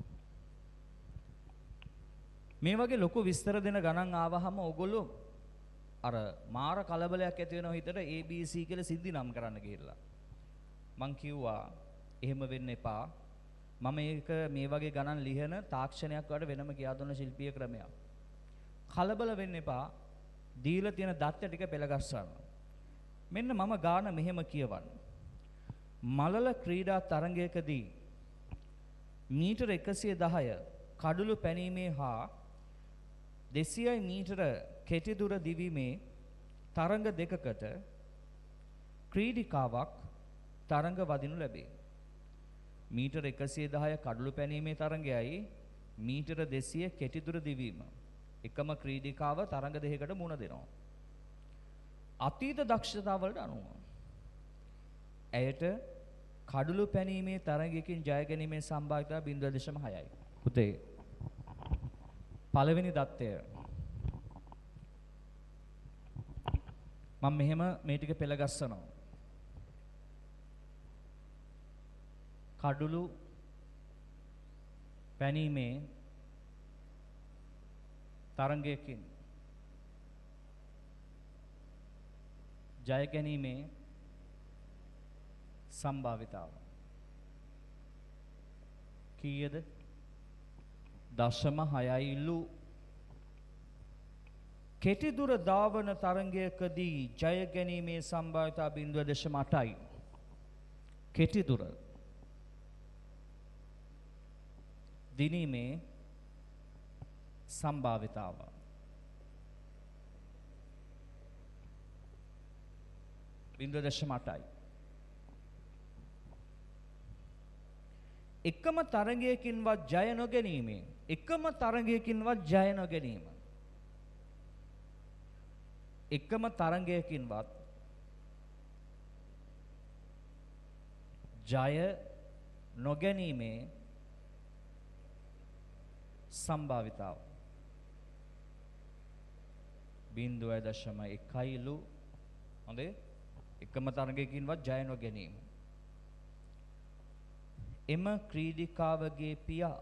මේ වගේ ලොකු විස්තර දෙන ගණන් ආවහම ඕගොල්ලෝ අර මාර කලබලයක් ඇති වෙනවා හිතට ABC කියලා සිද්ධි නම් කරන්න ගිහිල්ලා. මං කිව්වා එහෙම වෙන්න එපා. මම මේක මේ වගේ ගණන් ලියන තාක්ෂණයක් වල වෙනම කියා දුන්න ශිල්පීය ක්‍රමයක්. කලබල වෙන්න එපා. දීලා තියෙන දත්ත ටික පෙළගස්සන්න. මෙන්න මම ගාන මෙහෙම කියවන්න. මලල ක්‍රීඩා තරඟයකදී මීටර 110 කඩළු පැනීමේ හා 200 මීටර කෙටි දුර දිවීමේ තරඟ දෙකකට ක්‍රීඩිකාවක් තරඟ වදිනු ලැබේ. මීටර 110 කඩළු පැනීමේ තරඟයයි මීටර 200 කෙටි දුර දිවීම. එකම ක්‍රීඩිකාව තරඟ දෙකකට මුහුණ දෙනවා. අතීත දක්ෂතාවලට අනුව ඇයට කඩළු පැනීමේ තරඟයකින් ජය ගැනීමේ සම්භාවිතාව 0.6යි. පුතේ පළවෙනි දත්තය මම මෙහෙම මේ ටික පෙළගස්සනවා. කඩළු පැනීමේ තරඟයකින් ජය ගැනීමේ සම්භාවිතාව කීයද? 0.6යිලු. කෙටි දුර ධාවන තරඟයකදී ජය ගැනීමේ සම්භාවිතාව 0.8යි. කෙටි දුර දිනීමේ සම්භාවිතාව බිංදුව දශම 8යි. එකම තරඟයකින්වත් ජය නොගැනීමෙන් එකම තරඟයකින්වත් ජය නොගැනීම එකම තරඟයකින්වත් ජය නොගැනීමේ සම්භාවිතාව 0.1ලු හොඳේ එකම තරඟයකින්වත් ජය නොගැනීම එම ක්‍රීඩිකාවගේ පියා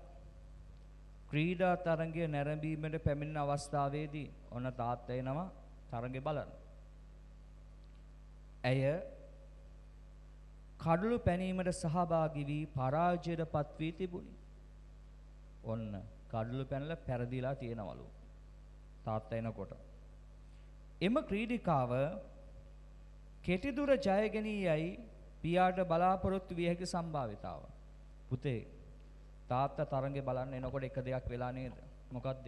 ක්‍රීඩා තරඟය නැරඹීමට පැමිණෙන අවස්ථාවේදී ඔන්න තාත්තා එනවා තරඟය බලන්න. ඇය කඩළු පැනීමට සහභාගී වී පරාජයට පත් වී තිබුණි. ඔන්න කඩළු පැනලා පෙරදිලා තියෙනවලු. තාත්තා එනකොට. එම ක්‍රීඩිකාව කෙටි දුර ජය ගැනීමයි පියාට බලාපොරොත්තු විය හැකි සම්භාවිතාව. පුතේ තාත්තා තරඟේ බලන්න එනකොට එක දෙයක් වෙලා නේද? මොකද්ද?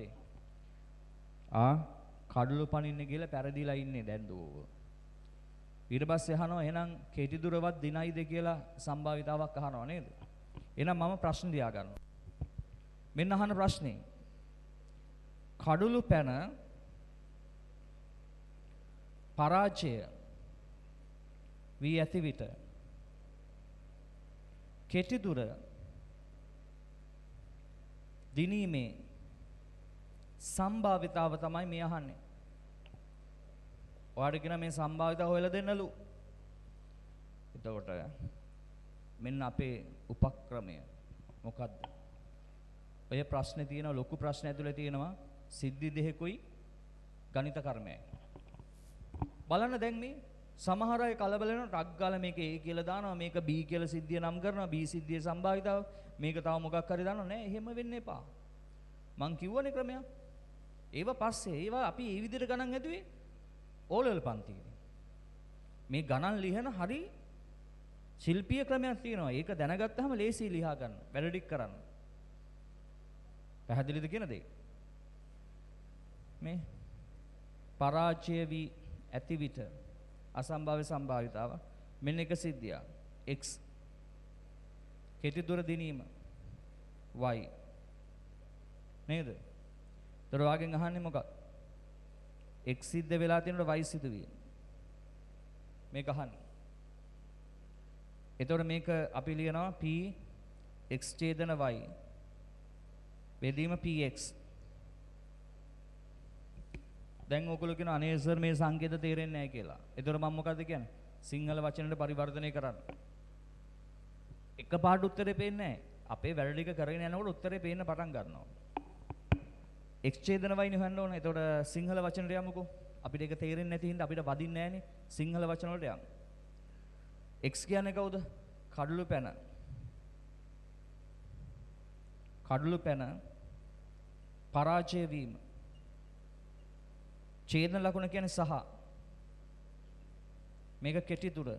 කඩළු පනින්න ගිහලා පෙරදිලා ඉන්නේ දැන් දුව. ඊට පස්සේ අහනවා එහෙනම් කෙටි දුරවත් දිනයිද කියලා සම්භාවිතාවක් අහනවා නේද? එහෙනම් මම ප්‍රශ්න දිහා ගන්නවා. මෙන්න අහන ප්‍රශ්නේ. කඩළු පැන පරාජය වී ඇති විට කෙටි දුර දිනීමේ සම්භාවිතාව තමයි මේ අහන්නේ. ඔයාලට කියන මේ සම්භාවිතාව හොයලා දෙන්නලු. එතකොට මෙන්න අපේ උපක්‍රමය මොකද්ද? ඔය ප්‍රශ්නේ තියෙන ලොකු ප්‍රශ්න ඇතුලේ තියෙනවා සිද්ධි දෙකකුයි ගණිත කර්මයයි. බලන්න දැන් මේ සමහර අය කලබල වෙනවා ටක් ගාලා මේක A කියලා දානවා මේක B කියලා සිද්ධිය නම් කරනවා B සිද්ධියේ සම්භාවිතාව මේක තව මොකක් හරි දානවා නෑ එහෙම වෙන්න එපා. මං කිව්වනේ ක්‍රමයක්. ඒව පස්සේ ඒවා අපි මේ විදිහට ගණන් හැදුවේ ඕලෙවල් පන්තියේ. මේ ගණන් ලියන හරි ශිල්පීය ක්‍රමයක් තියෙනවා. ඒක දැනගත්තාම ලේසියි ලියා ගන්න. වැඩ ටික කරන්න. පැහැදිලිද කියන දේ? මේ පරාජය වී ඇති විට අසම්භාව්‍ය සම්භාවිතාව මෙන්න එක සිද්ධිය x කෙටි දුර දිනීම y නේද? ඒතර වාගෙන් අහන්නේ මොකක්ද? x සිද්ධ වෙලා තියෙනකොට y සිදු විය. මේක අහන්නේ. එතකොට මේක අපි ලියනවා p x ඡේදන y බෙදීම px. දැන් ඔයගොල්ලෝ කියන අනේ සර් මේ සංකේත තේරෙන්නේ නැහැ කියලා. ඒතර මම මොකද්ද කියන්නේ? සිංහල වචනෙට පරිවර්තනය කරන්න. එකපාරට උත්තරේ පේන්නේ නැහැ. අපේ වැඩ ටික කරගෙන යනකොට උත්තරේ පේන්න පටන් ගන්නවා. x ඡේදන y නේ හොයන්න ඕනේ. ඒතකොට සිංහල වචනට යමුකෝ. අපිට ඒක තේරෙන්නේ නැති හින්දා අපිට වදින්නේ නැහනේ. සිංහල වචන වලට යමු. x කියන්නේ කවුද? කඩළු පැන. කඩළු පැන පරාජය වීම. ඡේදන ලකුණ කියන්නේ සහ. මේක කෙටි දුර.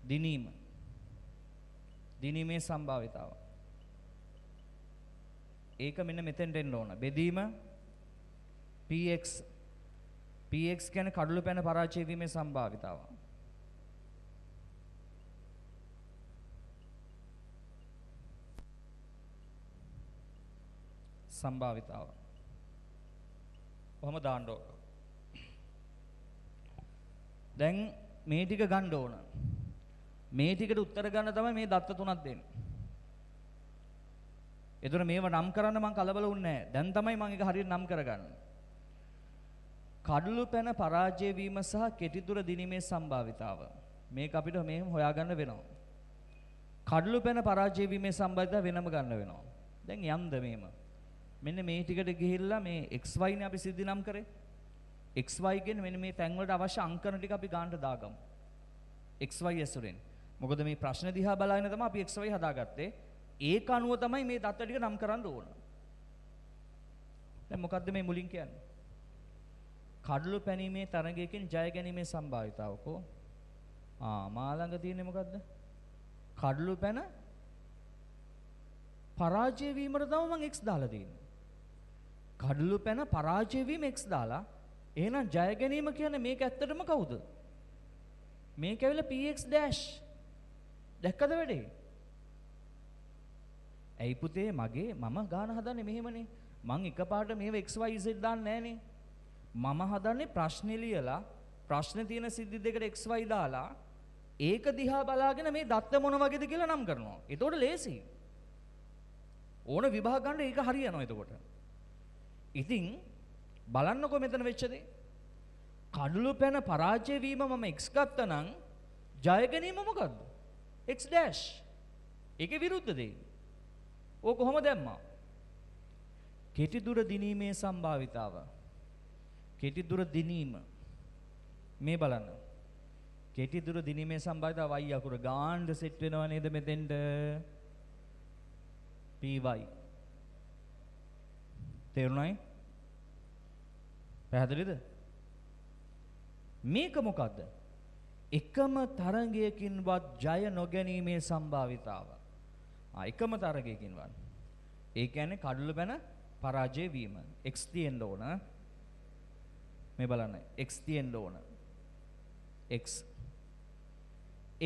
දිනීම. දිනීමේ සම්භාවිතාව. ඒක මෙන්න මෙතෙන්ට එන්න ඕන. බෙදීම px. px කියන්නේ කඩළු පැන පරාජය වීමේ සම්භාවිතාව. සම්භාවිතාව. කොහොම දාන්න ඕන. දැන් මේ ටික ගන්න ඕන. මේ ටිකට උත්තර ගන්න තමයි මේ දත්ත තුනක් දෙන්නේ. ඒතර මේව නම් කරන්න මම කලබල වුණේ නැහැ. දැන් තමයි මම ඒක හරියට නම් කරගන්නේ. කඩළු පැන පරාජය වීම සහ කෙටි දුර දිනීමේ සම්භාවිතාව. මේක අපිට මෙහෙම හොයාගන්න වෙනවා. කඩළු පැන පරාජය වීමේ සම්භාවිතාව වෙනම ගන්න වෙනවා. දැන් යම්ද මේම. මෙන්න මේ ටිකට ගිහිල්ලා මේ xy නේ අපි සිද්ධි නම් කරේ. xy කියන්නේ මෙන්න මේ තැන් වලට අවශ්‍ය අංකන ටික අපි ගන්නට දාගමු. xy ඇසුරෙන්. මොකද මේ ප්‍රශ්න දිහා බලාගෙන තමයි අපි xy හදාගත්තේ. ඒක අනුව තමයි මේ தත්ත්ව ටික නම් කරන්න ඕන. දැන් මොකද්ද මේ මුලින් කියන්නේ? කඩළු පැනීමේ තරඟයකින් ජය ගැනීමේ සම්භාවිතාව කො? මා ළඟ තියෙන්නේ මොකද්ද? කඩළු පැන පරාජය වීමට තමයි මම x දාලා තියෙන්නේ. කඩළු පැන පරාජය වීම x දාලා එහෙනම් ජය ගැනීම කියන්නේ මේක ඇත්තටම කවුද? මේක ඇවිල්ලා px dash. දැක්කද වැඩේ? ඇයි පුතේ මගේ මම ගාන හදන්නේ මෙහෙමනේ. මං එකපාරට මේව XYZ දාන්නේ නැහනේ. මම හදන්නේ ප්‍රශ්නේ ලියලා ප්‍රශ්නේ තියෙන සිද්ධි දෙකට XY දාලා ඒක දිහා බලාගෙන මේ දත්ත මොන වගේද කියලා නම් කරනවා. එතකොට ලේසි. ඕන විභාග ගන්න ඒක හරියනවා එතකොට. ඉතින් බලන්නකෝ මෙතන වෙච්ච දේ. කඩළු පැන පරාජය වීම මම x ගත්තා නම් ජය ගැනීම මොකද්ද? x dash. ඒකේ විරුද්ධ දේ. ඕක කොහොම දැම්මා? කෙටි දුර දිනීමේ සම්භාවිතාව. කෙටි දුර දිනීම. මේ බලන්න. කෙටි දුර දිනීමේ සම්භාවිතාව y අකුර ගාන්න සෙට් වෙනව නේද මෙතෙන්ට? py. තේරුණායි? පැහැදිලිද? මේක මොකද්ද? එකම තරංගයකින්වත් ජය නොගැනීමේ සම්භාවිතාව. එකම තරංගයකින්වත්. ඒ කියන්නේ කඩළු පැන පරාජය වීම. x තියෙන්න ඕන. මේ බලන්න. x තියෙන්න ඕන. x.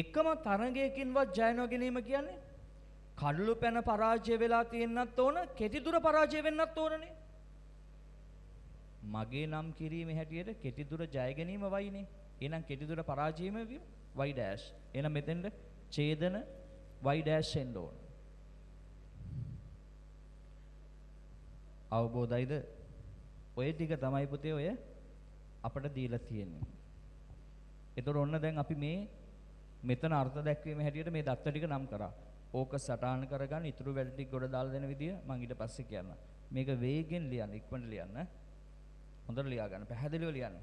එකම තරංගයකින්වත් ජය නොගැනීම කියන්නේ කඩළු පැන පරාජය වෙලා තියෙන්නත් ඕන, කෙටි දුර පරාජය වෙන්නත් ඕනනේ. මගේ නම් කිරීමේ හැටියට කෙටි දුර ජය ගැනීම y නේ. එහෙනම් කෙටි දුර පරාජයම y dash. එහෙනම් මෙතෙන්ද ඡේදන y dash එන්න ඕන. අවබෝධයිද? ඔය ටික තමයි පුතේ ඔය අපිට දීලා තියෙන්නේ. ඒතර ඔන්න දැන් අපි මේ මෙතන අර්ථ දැක්වීම හැටියට මේ දත්ත ටික නම් කරා. ඕක සටහන් කරගන්න ඉතුරු වැඩ ටික ගොඩ දාලා දෙන විදිය මම ඊට පස්සේ කියන්න. මේක වේගෙන් ලියන්න, ඉක්මනට ලියන්න. හොඳට ලියා ගන්න, පැහැදිලිව ලියන්න.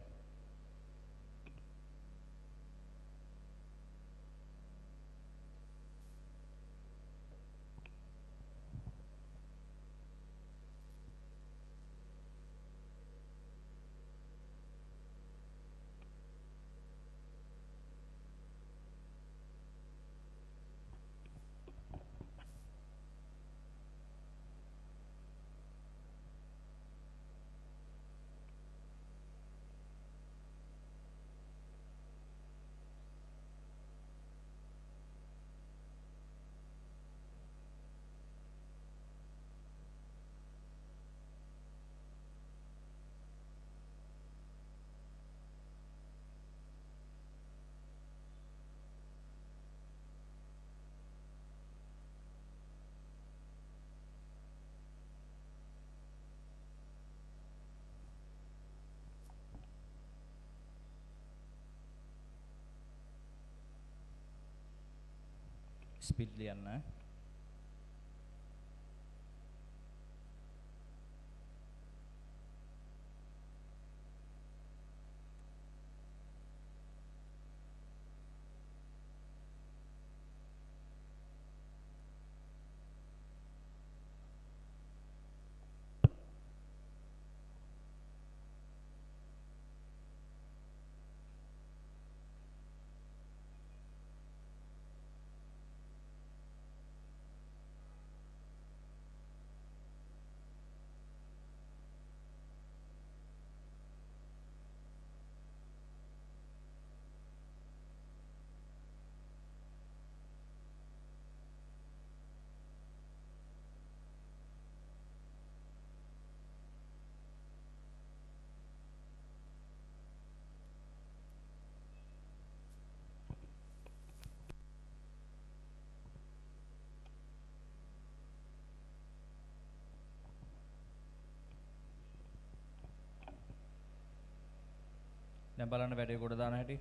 ස්පීඩ් ලියන්න. දැන් බලන්න වැඩේ කොට දාන හැටි.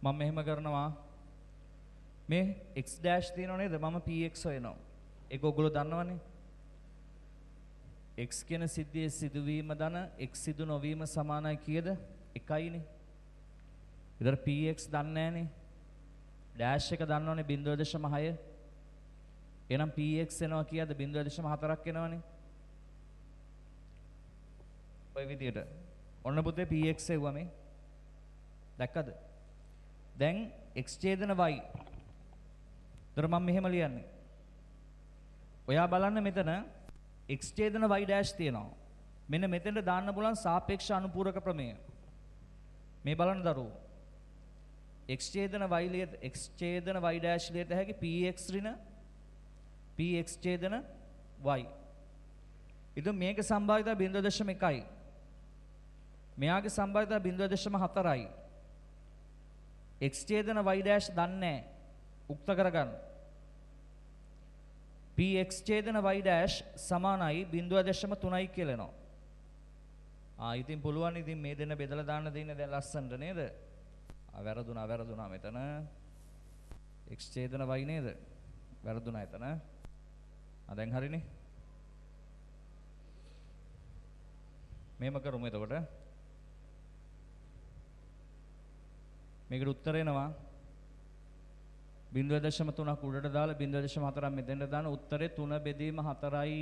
මම මෙහෙම කරනවා. මේ x dash තියෙනව නේද? මම px හොයනවා. ඒක ඔයගොල්ලෝ දන්නවනේ. x කියන සිද්ධියේ සිදුවීම ධන x සිදු නොවීම සමානයි කීයද? 1යිනේ. ඊතර px දන්නේ නැහනේ. dash එක දන්නවනේ 0.6. එහෙනම් px එනවා කීයද? 0.4ක් එනවනේ. ඔය විදියට ඔන්න පුතේ px එවුවා මේ. දැක්කද? දැන් x ඡේදන y. ඒතර මම මෙහෙම ලියන්නේ. ඔයා බලන්න මෙතන x ඡේදන y dash තියෙනවා. මෙන්න මෙතෙන්ට දාන්න පුළුවන් සාපේක්ෂ අනුපූරක ප්‍රමේය. මේ බලන්න දරුවෝ. x ඡේදන y ලියත x ඡේදන y dash ලියත හැකි px ඍණ px ඡේදන y. ඉතින් මේකේ සම්භාවිතය 0.1යි. මෙයාගේ සම්භාවිතය 0.4යි. x ඡේදන y dash දන්නේ නැහැ. උක්ත කරගන්න. px ඡේදන y dash සමානයි 0.3යි කියලා එනවා. ඉතින් පුළුවන් ඉතින් මේ දෙන්න බෙදලා දාන්න දෙන්නේ දැන් ලස්සනට නේද? වැරදුනා මෙතන. x ඡේදන y නේද? වැරදුනා එතන. දැන් හරිනේ. මේම කරමු එතකොට. මේකට උත්තර එනවා 0.3ක් උඩට දාලා 0.4ක් මෙතෙන්ට දාන උත්තරේ 3 බෙදීම 4යි